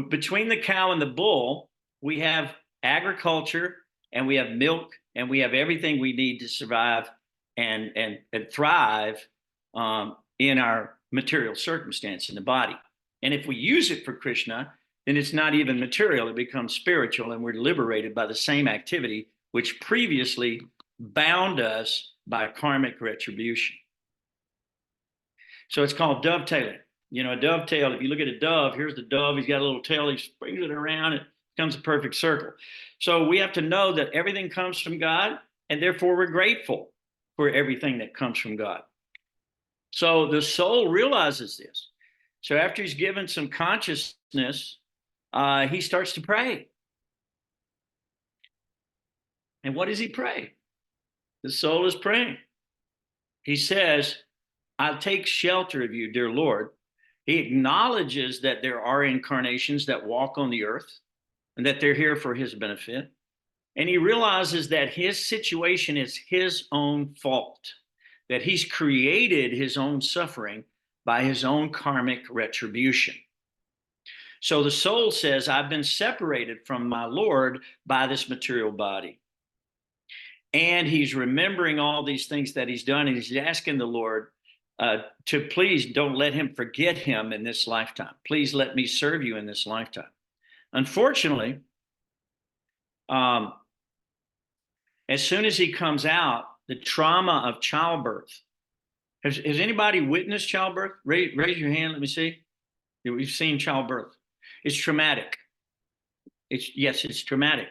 between the cow and the bull, we have agriculture and we have milk and we have everything we need to survive and thrive in our material circumstance in the body. And if we use it for Krishna, then it's not even material, it becomes spiritual, and we're liberated by the same activity which previously bound us by karmic retribution. So it's called dovetailing. You know, a dovetail, if you look at a dove, here's the dove, he's got a little tail, he springs it around, it becomes a perfect circle. So we have to know that everything comes from God, and therefore we're grateful for everything that comes from God. So the soul realizes this. So after he's given some consciousness, he starts to pray. And what does he pray? The soul is praying. He says, I'll take shelter of you, dear Lord. He acknowledges that there are incarnations that walk on the earth and that they're here for his benefit. And he realizes that his situation is his own fault, that he's created his own suffering by his own karmic retribution. So the soul says, I've been separated from my Lord by this material body. And he's remembering all these things that he's done, and he's asking the Lord to please don't let him forget him in this lifetime. Please let me serve you in this lifetime. Unfortunately, as soon as he comes out, the trauma of childbirth. Has anybody witnessed childbirth? Raise your hand, let me see. We've seen childbirth. It's traumatic. It's traumatic.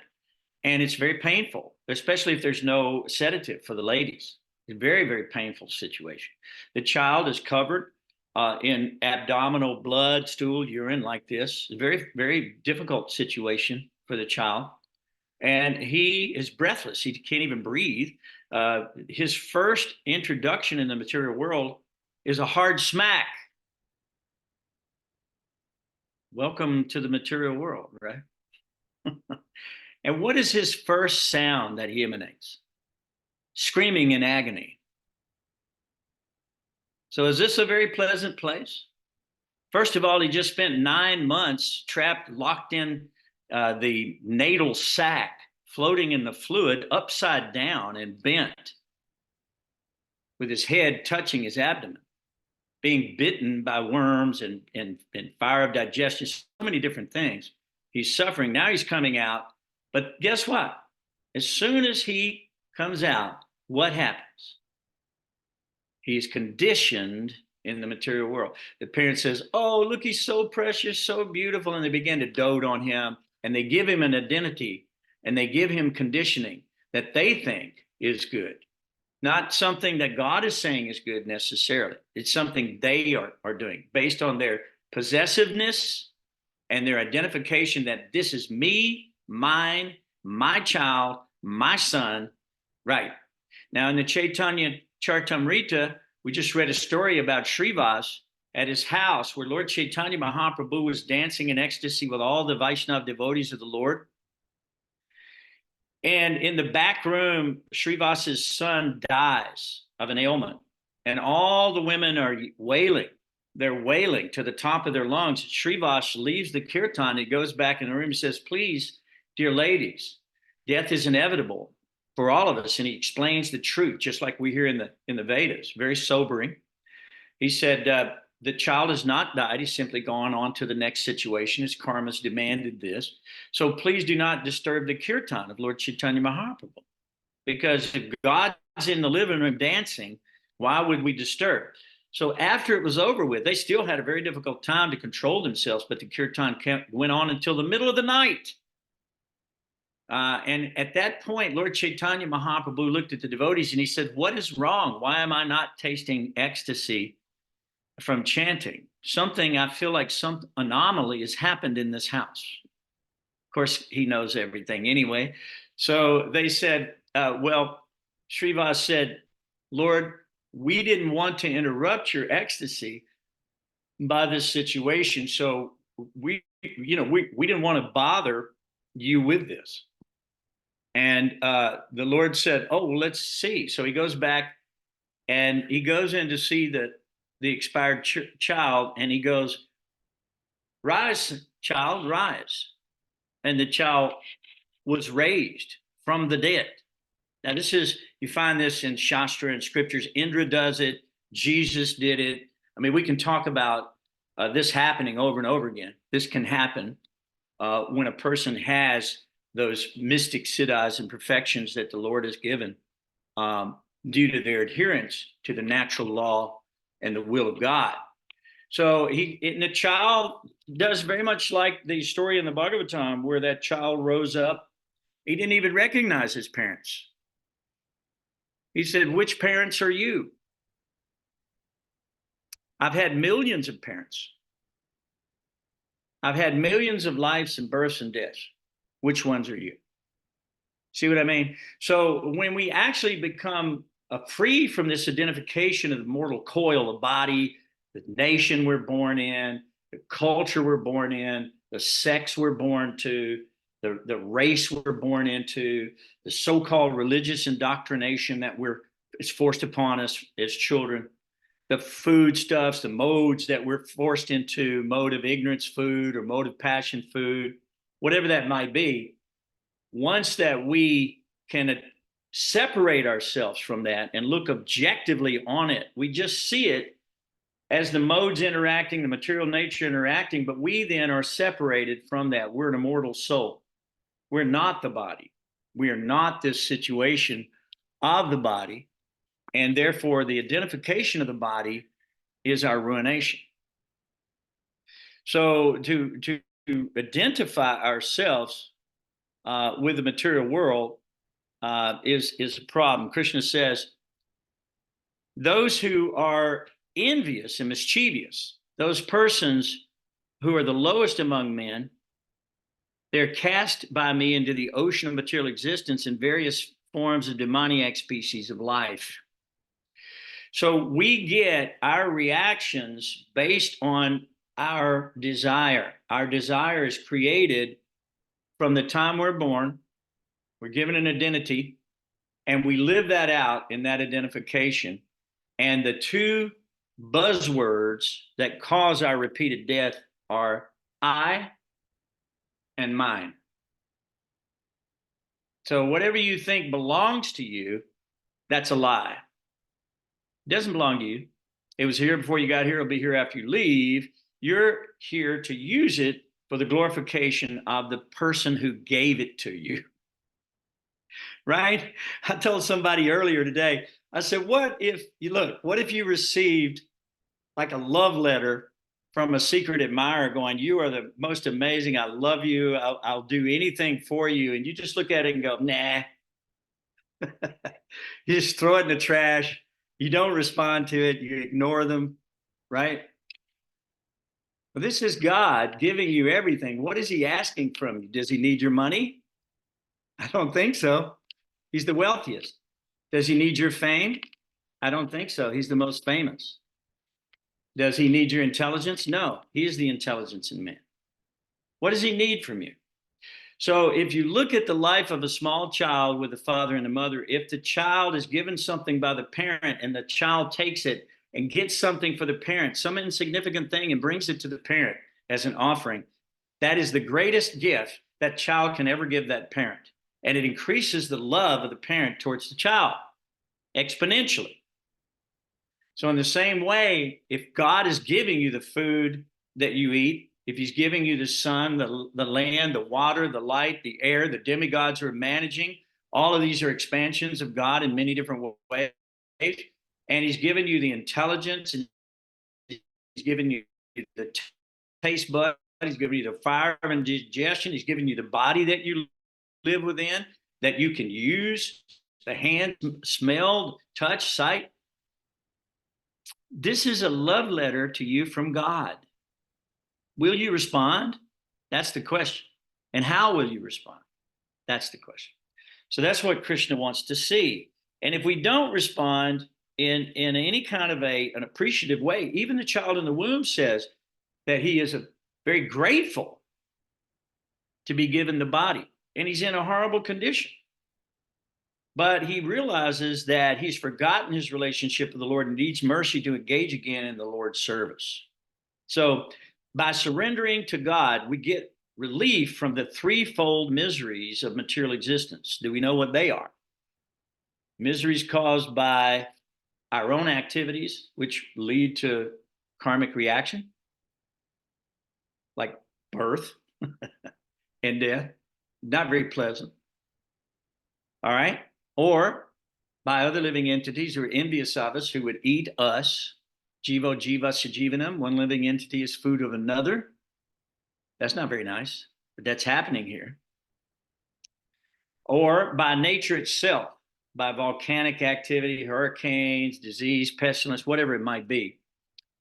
And it's very painful, especially if there's no sedative for the ladies. It's a very, very painful situation. The child is covered in abdominal blood, stool, urine like this. Very, very difficult situation for the child. And he is breathless. He can't even breathe. His first introduction in the material world is a hard smack. Welcome to the material world, right? And what is his first sound that he emanates? Screaming in agony. So is this a very pleasant place? First of all, he just spent 9 months trapped, locked in the natal sac, floating in the fluid, upside down and bent, with his head touching his abdomen, being bitten by worms and fire of digestion, so many different things. He's suffering. Now he's coming out. But guess what? As soon as he comes out, what happens? He's conditioned in the material world. The parent says, oh, look, he's so precious, so beautiful. And they begin to dote on him, and they give him an identity, and they give him conditioning that they think is good. Not something that God is saying is good necessarily. It's something they are doing based on their possessiveness and their identification that this is me, mine, my child, my son. Right. Now in the Chaitanya Charitamrita, we just read a story about Srivas at his house where Lord Chaitanya Mahaprabhu was dancing in ecstasy with all the Vaishnava devotees of the Lord. And in the back room, Srivas's son dies of an ailment. And all the women are wailing. They're wailing to the top of their lungs. Srivas leaves the kirtan. He goes back in the room and says, please, dear ladies, death is inevitable for all of us. And he explains the truth, just like we hear in the Vedas, very sobering. He said, the child has not died. He's simply gone on to the next situation. His karma's demanded this. So please do not disturb the kirtan of Lord Chaitanya Mahaprabhu. Because if God's in the living room dancing, why would we disturb? So after it was over with, they still had a very difficult time to control themselves, but the kirtan went on until the middle of the night. And at that point, Lord Chaitanya Mahaprabhu looked at the devotees and he said, what is wrong? Why am I not tasting ecstasy from chanting? Something, I feel like some anomaly has happened in this house. Of course, he knows everything anyway. So they said, well, Srivas said, Lord, we didn't want to interrupt your ecstasy by this situation. So we didn't want to bother you with this. And the Lord said, oh, well, let's see. So he goes back and he goes in to see the expired child, and he goes, rise, child, rise. And the child was raised from the dead. Now you find this in Shastra and scriptures. Indra does it. Jesus did it. I mean, we can talk about this happening over and over again. This can happen when a person has those mystic siddhis and perfections that the Lord has given due to their adherence to the natural law and the will of God. So the child does very much like the story in the Bhagavatam where that child rose up. He didn't even recognize his parents. He said, which parents are you? I've had millions of parents. I've had millions of lives and births and deaths. Which ones are you? See what I mean? So when we actually become free from this identification of the mortal coil, the body, the nation we're born in, the culture we're born in, the sex we're born to, the race we're born into, the so-called religious indoctrination that is forced upon us as children, the foodstuffs, the modes that we're forced into, mode of ignorance food or mode of passion food, whatever that might be. Once that we can separate ourselves from that and look objectively on it, we just see it as the modes interacting, the material nature interacting, but we then are separated from that. We're an immortal soul. We're not the body. We are not this situation of the body, and therefore the identification of the body is our ruination. So to identify ourselves with the material world is a problem. Krishna says, those who are envious and mischievous. Those persons who are the lowest among men, they're cast by me into the ocean of material existence in various forms of demoniac species of life. So we get our reactions based on our desire. Our desire is created from the time we're born. We're given an identity, and we live that out in that identification. And the two buzzwords that cause our repeated death are I and mine. So whatever you think belongs to you, that's a lie. It doesn't belong to you. It was here before you got here. It'll be here after you leave. You're here to use it for the glorification of the person who gave it to you. Right? I told somebody earlier today, I said, what if you received like a love letter from a secret admirer going, you are the most amazing. I love you. I'll do anything for you. And you just look at it and go, nah. You just throw it in the trash. You don't respond to it. You ignore them, right? Well, this is God giving you everything. What is he asking from you? Does he need your money? I don't think so. He's the wealthiest. Does he need your fame? I don't think so. He's the most famous. Does he need your intelligence? No, he is the intelligence in man. What does he need from you? So if you look at the life of a small child with a father and a mother, if the child is given something by the parent and the child takes it and gets something for the parent, some insignificant thing, and brings it to the parent as an offering, that is the greatest gift that child can ever give that parent. And it increases the love of the parent towards the child exponentially. So in the same way, if God is giving you the food that you eat, if he's giving you the sun, the land, the water, the light, the air, the demigods are managing, all of these are expansions of God in many different ways. And he's given you the intelligence, and he's given you the taste bud, he's given you the fire of indigestion, he's given you the body that you live within, that you can use, the hand, smell, touch, sight. This is a love letter to you from God. Will you respond? That's the question. And how will you respond? That's the question. So that's what Krishna wants to see. And if we don't respond in any kind of an appreciative way, even the child in the womb says that he is very grateful to be given the body. And he's in a horrible condition. But he realizes that he's forgotten his relationship with the Lord and needs mercy to engage again in the Lord's service. So by surrendering to God, we get relief from the threefold miseries of material existence. Do we know what they are? Miseries caused by our own activities, which lead to karmic reaction, like birth and death. Not very pleasant. All right? Or by other living entities who are envious of us, who would eat us. Jivo jiva sajivanam, one living entity is food of another. That's not very nice, but that's happening here. Or by nature itself, by volcanic activity, hurricanes, disease, pestilence, whatever it might be.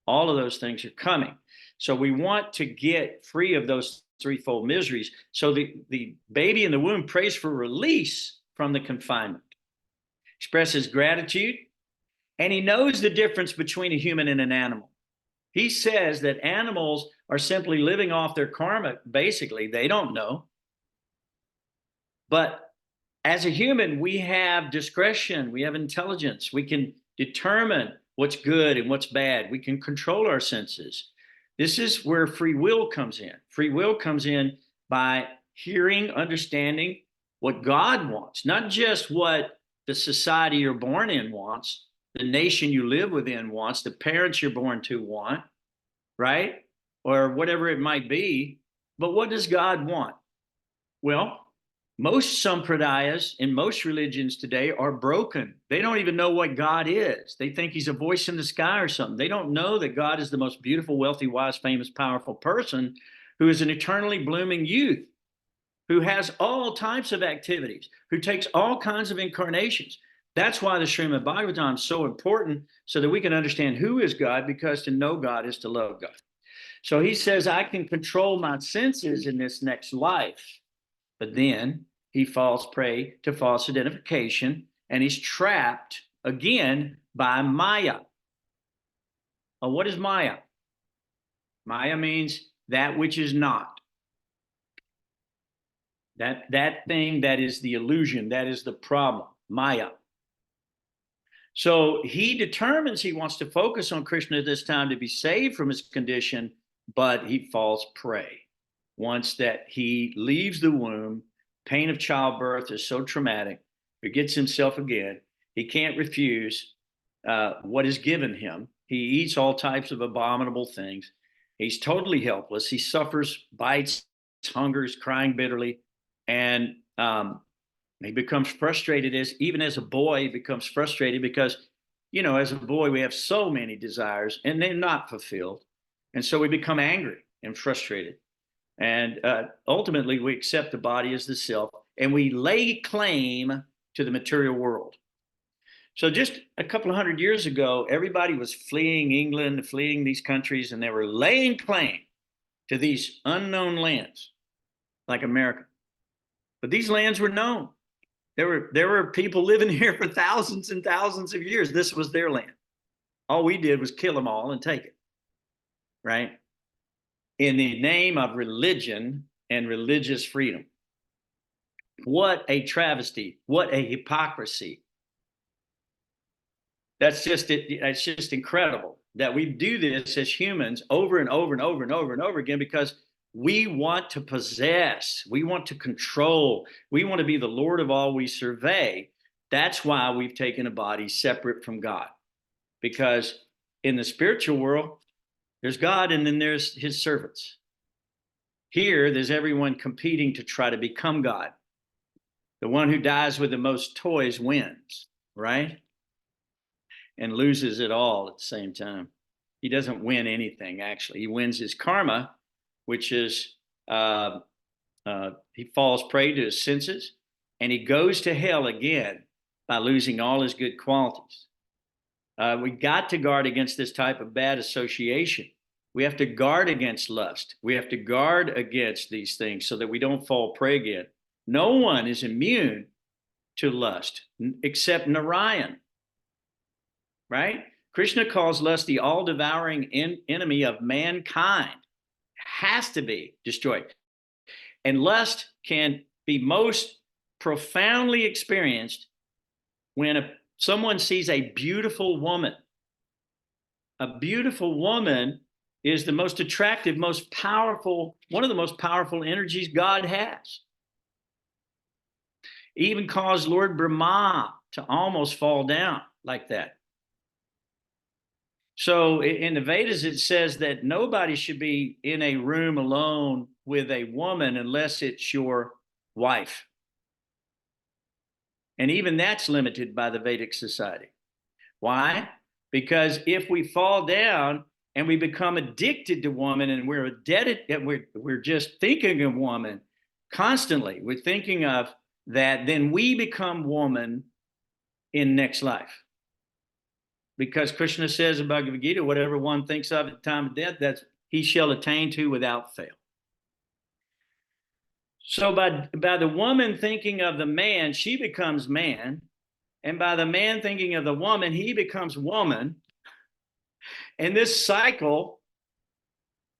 All of those things are coming. So we want to get free of those threefold miseries. So the baby in the womb prays for release from the confinement, expresses gratitude, and he knows the difference between a human and an animal. He says that animals are simply living off their karma, basically. They don't know. But as a human, we have discretion, we have intelligence, we can determine what's good and what's bad. We can control our senses. This is where free will comes in. Free will comes in by hearing, understanding what God wants, not just what the society you're born in wants, the nation you live within wants, the parents you're born to want, right? Or whatever it might be. But what does God want? Well, most sampradayas in most religions today are broken. They don't even know what God is. They think he's a voice in the sky or something. They don't know that God is the most beautiful, wealthy, wise, famous, powerful person who is an eternally blooming youth, who has all types of activities, who takes all kinds of incarnations. That's why the Srimad Bhagavatam is so important, so that we can understand who is God, because to know God is to love God. So he says, I can control my senses in this next life. But then he falls prey to false identification, and he's trapped again by Maya. What is Maya? Maya means that which is not. That thing that is the illusion, that is the problem, Maya. So he determines he wants to focus on Krishna at this time to be saved from his condition, but he falls prey. Once that he leaves the womb, pain of childbirth is so traumatic, forgets himself again. He can't refuse what is given him. He eats all types of abominable things. He's totally helpless. He suffers, bites, hungers, crying bitterly, and he becomes frustrated. Even as a boy, he becomes frustrated because, as a boy, we have so many desires and they're not fulfilled. And so we become angry and frustrated. And ultimately, we accept the body as the self, and we lay claim to the material world. So just a couple of 100 years ago, everybody was fleeing England, fleeing these countries, and they were laying claim to these unknown lands like America. But these lands were known. There were people living here for thousands and thousands of years. This was their land. All we did was kill them all and take it, right? In the name of religion and religious freedom. What a travesty. What a hypocrisy. That's just it. It's just incredible that we do this as humans over and over and over and over and over again, because we want to possess, we want to control, we want to be the Lord of all we survey. That's why we've taken a body separate from God, because in the spiritual world, there's God and then there's his servants. Here, there's everyone competing to try to become God. The one who dies with the most toys wins, right? And loses it all at the same time. He doesn't win anything, actually. He wins his karma, which is he falls prey to his senses, and he goes to hell again by losing all his good qualities. We got to guard against this type of bad association. We have to guard against lust. We have to guard against these things so that we don't fall prey again. No one is immune to lust except Narayan, right? Krishna calls lust the all-devouring enemy of mankind. Has to be destroyed. And lust can be most profoundly experienced when someone sees a beautiful woman. A beautiful woman is the most attractive, most powerful, one of the most powerful energies God has. Even caused Lord Brahma to almost fall down like that. So in the Vedas, it says that nobody should be in a room alone with a woman unless it's your wife. And even that's limited by the Vedic society. Why? Because if we fall down and we become addicted to woman, and we're indebted, we're just thinking of woman constantly, we're thinking of that, then we become woman in next life. Because Krishna says in Bhagavad Gita, whatever one thinks of at the time of death, that's he shall attain to without fail. So by the woman thinking of the man, she becomes man. And by the man thinking of the woman, he becomes woman. And this cycle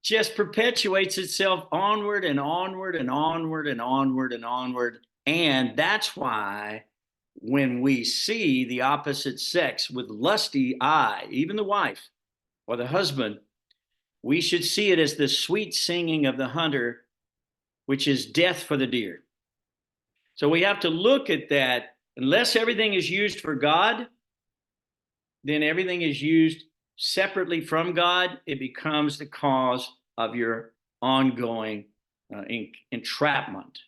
just perpetuates itself onward and onward and onward and onward and onward. And that's why when we see the opposite sex with lusty eye, even the wife or the husband, we should see it as the sweet singing of the hunter, which is death for the deer. So we have to look at that. Unless everything is used for God, then everything is used separately from God. It becomes the cause of your ongoing entrapment.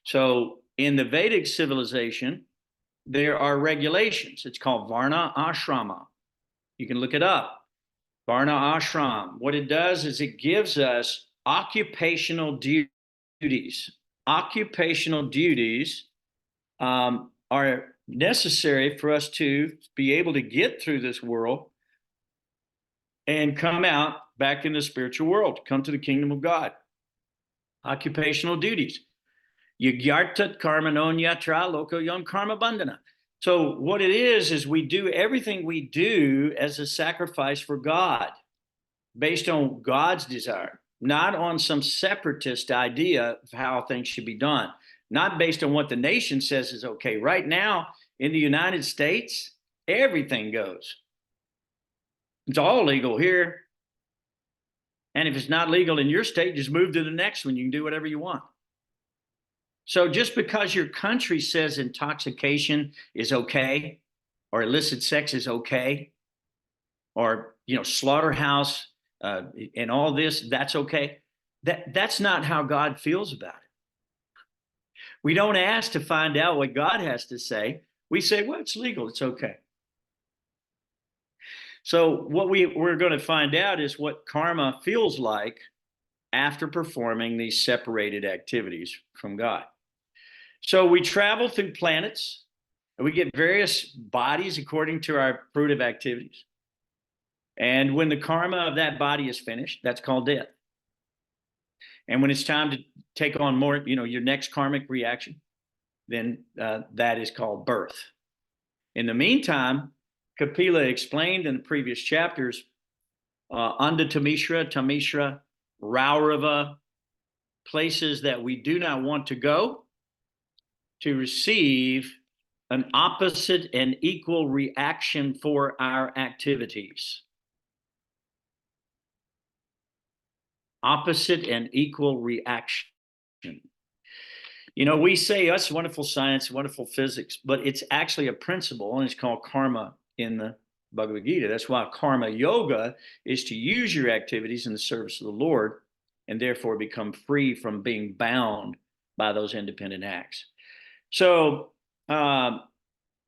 So in the Vedic civilization, there are regulations. It's called Varna Ashrama. You can look it up. Varna Ashram. What it does is it gives us occupational duties. Occupational duties are necessary for us to be able to get through this world and come out back in the spiritual world, come to the kingdom of God. Occupational duties. Yagyartat karma non yatra loko yam karma bandhana. So what it is we do everything we do as a sacrifice for God, based on God's desire, not on some separatist idea of how things should be done, not based on what the nation says is okay. Right now in the United States, everything goes. It's all legal here. And if it's not legal in your state, just move to the next one. You can do whatever you want. So just because your country says intoxication is okay, or illicit sex is okay, or, you know, slaughterhouse and all this, that's okay. That's not how God feels about it. We don't ask to find out what God has to say. We say, well, it's legal. It's okay. So what we're going to find out is what karma feels like after performing these separated activities from God. So we travel through planets, and we get various bodies according to our fruitive activities. And when the karma of that body is finished, that's called death. And when it's time to take on more, you know, your next karmic reaction, then that is called birth. In the meantime, Kapila explained in the previous chapters, Anda Tamishra, Raurava, places that we do not want to go, to receive an opposite and equal reaction for our activities. Opposite and equal reaction. You know, we say that's wonderful science, wonderful physics, but it's actually a principle, and it's called karma in the Bhagavad Gita. That's why karma yoga is to use your activities in the service of the Lord, and therefore become free from being bound by those independent acts. So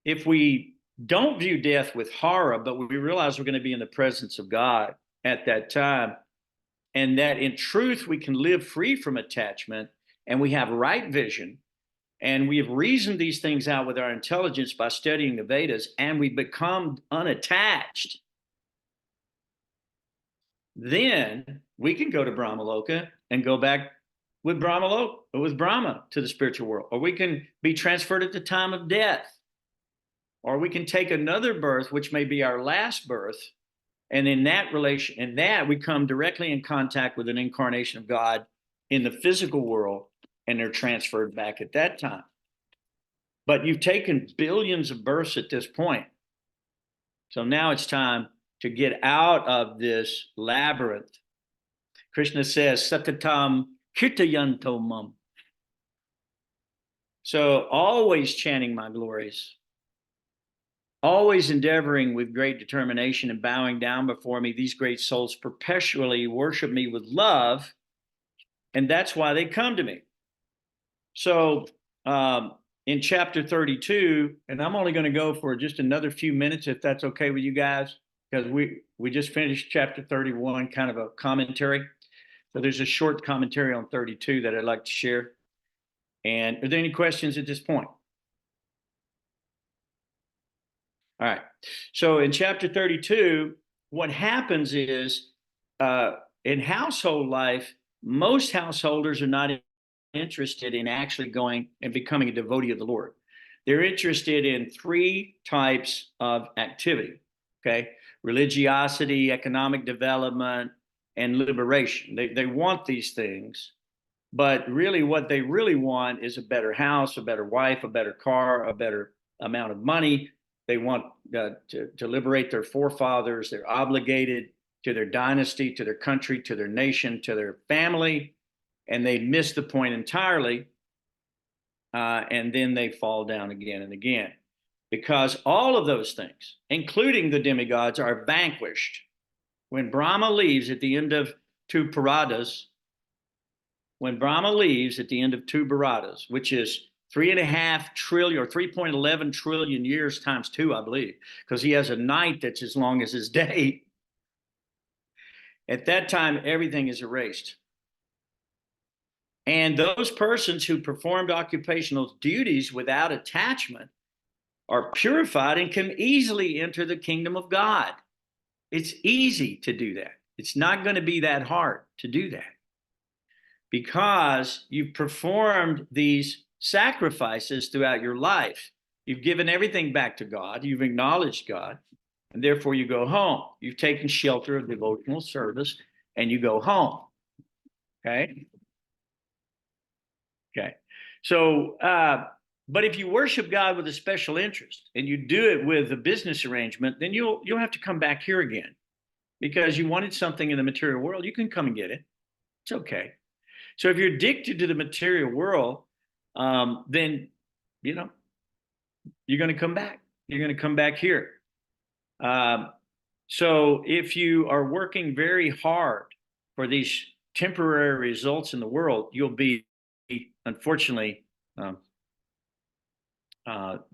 if we don't view death with horror, but we realize we're going to be in the presence of God at that time, and that in truth we can live free from attachment, and we have right vision, and we have reasoned these things out with our intelligence by studying the Vedas, and we become unattached, then we can go to Brahmaloka and go back with Brahma to the spiritual world, or we can be transferred at the time of death, or we can take another birth, which may be our last birth, and in that we come directly in contact with an incarnation of God in the physical world, and they're transferred back at that time. But you've taken billions of births at this point. So now it's time to get out of this labyrinth. Krishna says, Satatam Kirtayantomam. So always chanting my glories, always endeavoring with great determination and bowing down before me, these great souls perpetually worship me with love, and that's why they come to me. So in chapter 32, and I'm only going to go for just another few minutes, if that's okay with you guys, because we just finished chapter 31, kind of a commentary. So there's a short commentary on 32 that I'd like to share. And are there any questions at this point? All right. So in chapter 32, what happens is in household life, most householders are not interested in actually going and becoming a devotee of the Lord. They're interested in three types of activity, okay? Religiosity, economic development, and liberation. They want these things, but really what they really want is a better house, a better wife, a better car, a better amount of money. They want to liberate their forefathers. They're obligated to their dynasty, to their country, to their nation, to their family, and they miss the point entirely, and then they fall down again and again. Because all of those things, including the demigods, are vanquished. When Brahma leaves at the end of two Paradas, which is 3.5 trillion or 3.11 trillion years times 2, I believe, because he has a night that's as long as his day. At that time, everything is erased. And those persons who performed occupational duties without attachment are purified and can easily enter the kingdom of God. It's easy to do that. It's not going to be that hard to do that because you've performed these sacrifices throughout your life. You've given everything back to God. You've acknowledged God, and therefore you go home. You've taken shelter of devotional service and you go home. Okay. Okay. So, but if you worship God with a special interest and you do it with a business arrangement, then you'll have to come back here again because you wanted something in the material world. You can come and get it. It's okay. So if you're addicted to the material world, then, you know, you're going to come back. You're going to come back here. So if you are working very hard for these temporary results in the world, you'll be, unfortunately,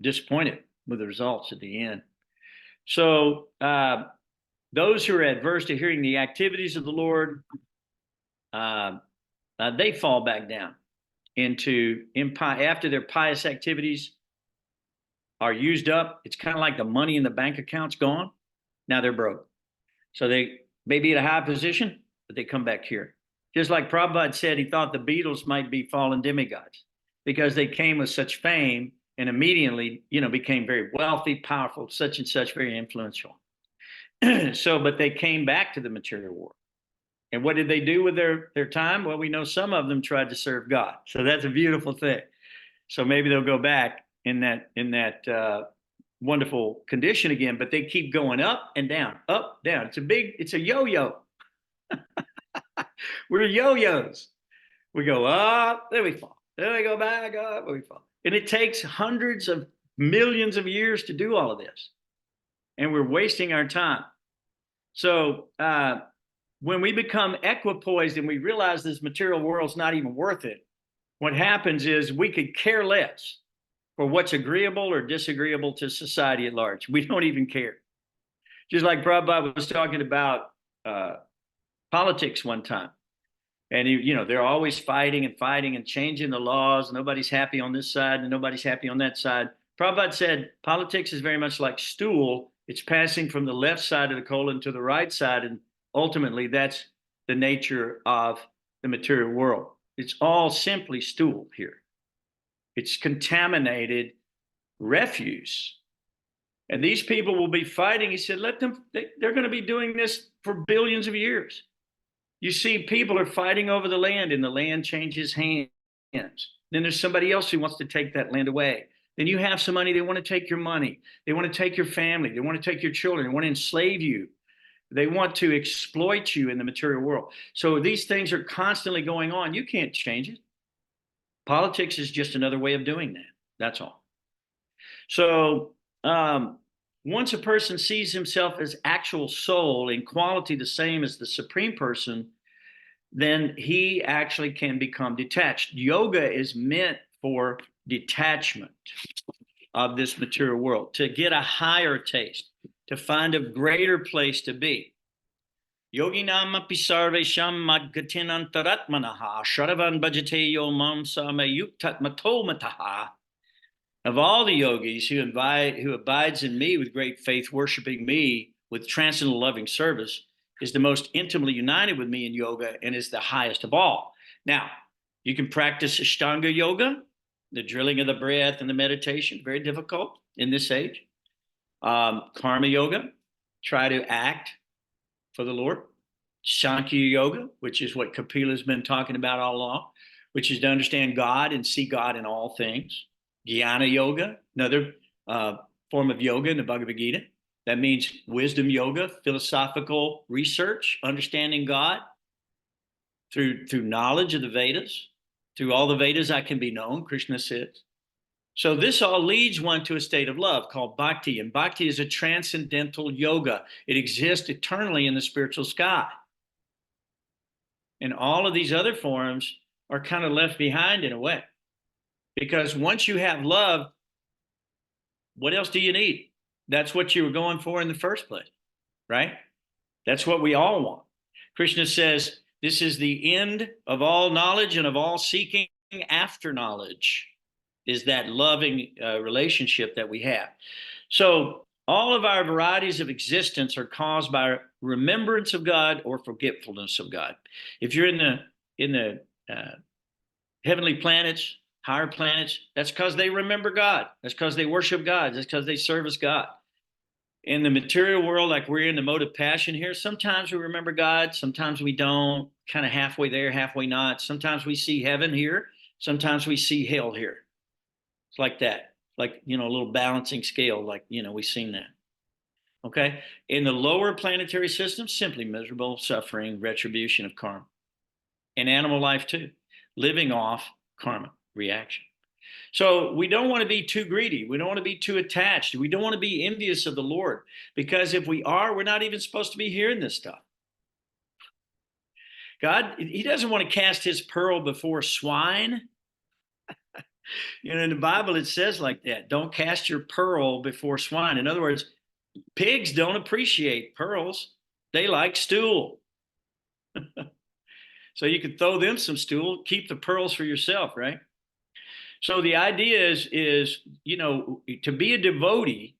disappointed with the results at the end. So those who are adverse to hearing the activities of the Lord, they fall back down into after their pious activities are used up. It's kind of like the money in the bank account's gone. Now they're broke. So they may be at a high position, but they come back here. Just like Prabhupada said, he thought the Beatles might be fallen demigods because they came with such fame and immediately, you know, became very wealthy, powerful, such and such, very influential. So, but they came back to the material world. And what did they do with their time? Well, we know some of them tried to serve God. So that's a beautiful thing. So maybe they'll go back in that wonderful condition again, but they keep going up and down, up, down. It's a yo-yo. We're yo-yos. We go up, then we fall. Then we go back up, we fall. And it takes hundreds of millions of years to do all of this. And we're wasting our time. So when we become equipoised and we realize this material world's not even worth it, what happens is we could care less for what's agreeable or disagreeable to society at large. We don't even care. Just like Prabhupada was talking about politics one time. And, you know, they're always fighting and changing the laws. Nobody's happy on this side and nobody's happy on that side. Prabhupada said politics is very much like stool. It's passing from the left side of the colon to the right side. And ultimately, that's the nature of the material world. It's all simply stool here. It's contaminated refuse. And these people will be fighting. He said, let them, they're going to be doing this for billions of years. You see, people are fighting over the land and the land changes hands. Then there's somebody else who wants to take that land away. Then you have some money, they want to take your money. They want to take your family. They want to take your children. They want to enslave you. They want to exploit you in the material world. So these things are constantly going on. You can't change it. Politics is just another way of doing that. That's all. So once a person sees himself as actual soul in quality the same as the Supreme Person, then he actually can become detached. Yoga is meant for detachment of this material world, to get a higher taste, to find a greater place to be. Yoginam api sarvesham madgatin antaratmanaha sharavan bhajate yo mam samayuktat matomataha. Of all the yogis who abides in me with great faith, worshiping me with transcendental loving service, is the most intimately united with me in yoga and is the highest of all. Now, you can practice Ashtanga yoga, the drilling of the breath and the meditation, very difficult in this age. Karma yoga, try to act for the Lord. Sankhya yoga, which is what Kapila has been talking about all along, which is to understand God and see God in all things. Jnana yoga, another form of yoga in the Bhagavad Gita. That means wisdom yoga, philosophical research, understanding God through knowledge of the Vedas. Through all the Vedas I can be known, Krishna says. So this all leads one to a state of love called bhakti. And bhakti is a transcendental yoga. It exists eternally in the spiritual sky. And all of these other forms are kind of left behind in a way. Because once you have love, what else do you need? That's what you were going for in the first place, right? That's what we all want. Krishna says, this is the end of all knowledge and of all seeking after knowledge. is that loving relationship that we have. So all of our varieties of existence are caused by remembrance of God or forgetfulness of God. If you're in the heavenly planets, higher planets, that's because they remember God. That's because they worship God. That's because they service God. In the material world, like we're in the mode of passion here, sometimes we remember God, sometimes we don't, kind of halfway there, halfway not. Sometimes we see heaven here, sometimes we see hell here. It's like that, like, a little balancing scale, like, we've seen that. Okay. In the lower planetary system, simply miserable suffering, retribution of karma. And animal life too, living off karma reaction. So we don't want to be too greedy. We don't want to be too attached. We don't want to be envious of the Lord, because if we are, we're not even supposed to be hearing this stuff. God, he doesn't want to cast his pearl before swine. In the Bible, it says like that. Don't cast your pearl before swine. In other words, pigs don't appreciate pearls. They like stool. So you could throw them some stool, keep the pearls for yourself, right? So the idea is, to be a devotee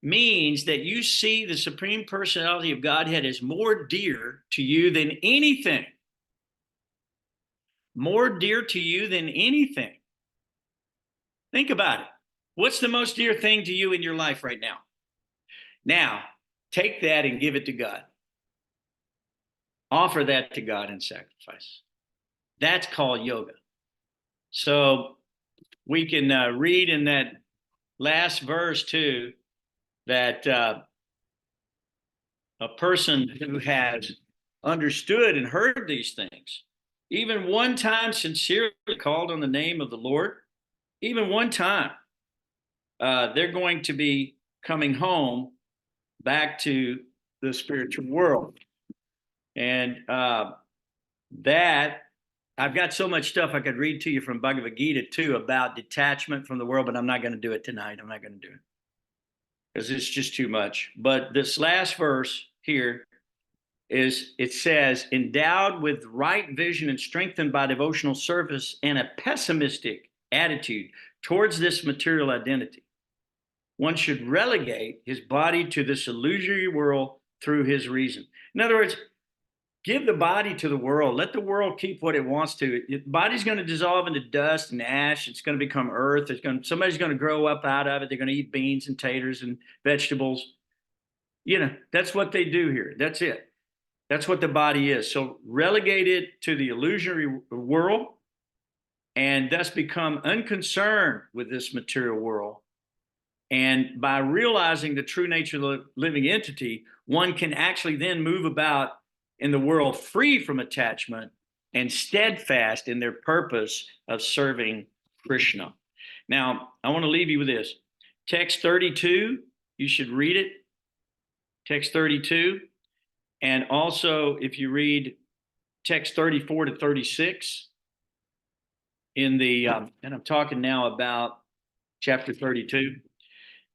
means that you see the Supreme Personality of Godhead as more dear to you than anything. More dear to you than anything. Think about it. What's the most dear thing to you in your life right now? Now, take that and give it to God. Offer that to God in sacrifice. That's called yoga. So we can read in that last verse too, that a person who has understood and heard these things, even one time sincerely called on the name of the Lord, even one time, they're going to be coming home back to the spiritual world. And that, I've got so much stuff I could read to you from Bhagavad Gita too about detachment from the world, but I'm not going to do it tonight. I'm not going to do it because it's just too much. But this last verse here it says, endowed with right vision and strengthened by devotional service and a pessimistic attitude towards this material identity, one should relegate his body to this illusory world through his reason. In other words, give the body to the world. Let the world keep what it wants to. The body's going to dissolve into dust and ash. It's going to become earth. Somebody's going to grow up out of it. They're going to eat beans and taters and vegetables. That's what they do here. That's it. That's what the body is. So relegate it to the illusory world and thus become unconcerned with this material world. And by realizing the true nature of the living entity, one can actually then move about in the world free from attachment and steadfast in their purpose of serving Krishna. Now, I want to leave you with this. Text 32, you should read it. Text 32. And also, if you read text 34 to 36 in the, and I'm talking now about chapter 32,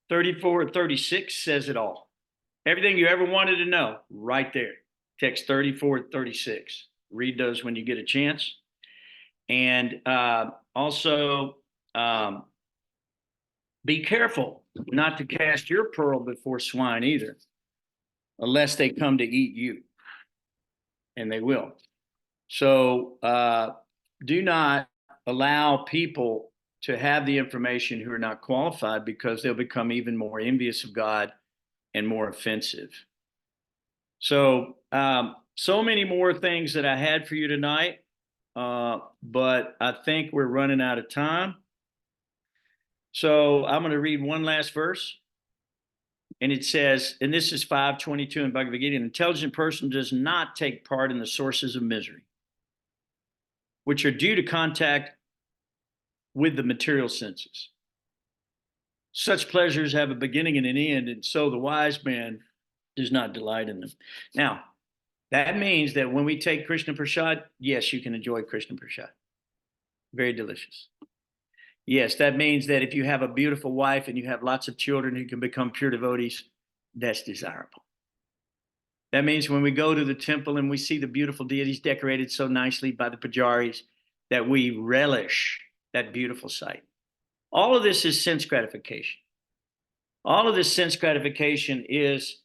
34 and 36 says it all. Everything you ever wanted to know, right there. Text 34 and 36. Read those when you get a chance. And also, be careful not to cast your pearl before swine either, unless they come to eat you. And they will. So do not allow people to have the information who are not qualified, because they'll become even more envious of God and more offensive. So, so many more things that I had for you tonight, but I think we're running out of time. So I'm going to read one last verse. And it says, and this is 5:22 in Bhagavad Gita, an intelligent person does not take part in the sources of misery, which are due to contact with the material senses. Such pleasures have a beginning and an end, and so the wise man does not delight in them. Now, that means that when we take Krishna Prasad, yes, you can enjoy Krishna Prasad. Very delicious. Yes, that means that if you have a beautiful wife and you have lots of children who can become pure devotees, that's desirable. That means when we go to the temple and we see the beautiful deities decorated so nicely by the pujaris, that we relish that beautiful sight. All of this is sense gratification. All of this sense gratification is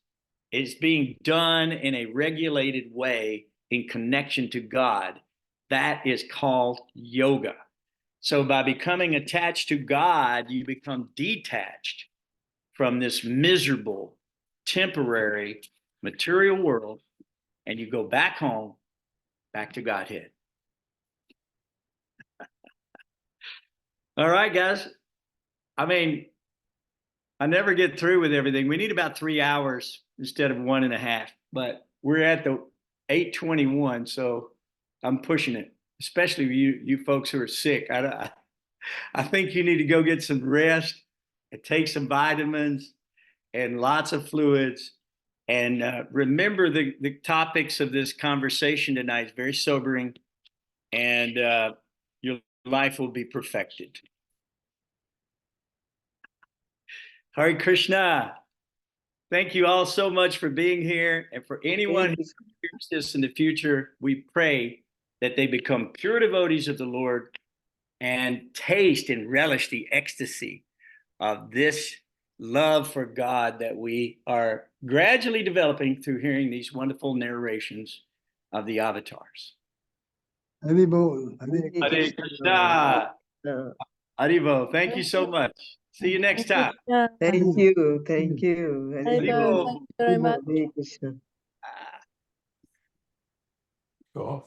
being done in a regulated way in connection to God. That is called yoga. So by becoming attached to God, you become detached from this miserable, temporary, material world, and you go back home, back to Godhead. All right, guys. I mean, I never get through with everything. We need about 3 hours instead of 1.5, but we're at the 8:21, so I'm pushing it, especially you folks who are sick. I think you need to go get some rest and take some vitamins and lots of fluids. And remember the topics of this conversation tonight is very sobering, and your life will be perfected. Hare Krishna. Thank you all so much for being here. And for anyone who hears this in the future, we pray that they become pure devotees of the Lord and taste and relish the ecstasy of this love for God that we are gradually developing through hearing these wonderful narrations of the avatars. Haribol. Hare Krishna. Haribo. Thank you so much. See you next time. Thank you. Thank you. Haribol. Thank you very much. Hare Krishna. Go off.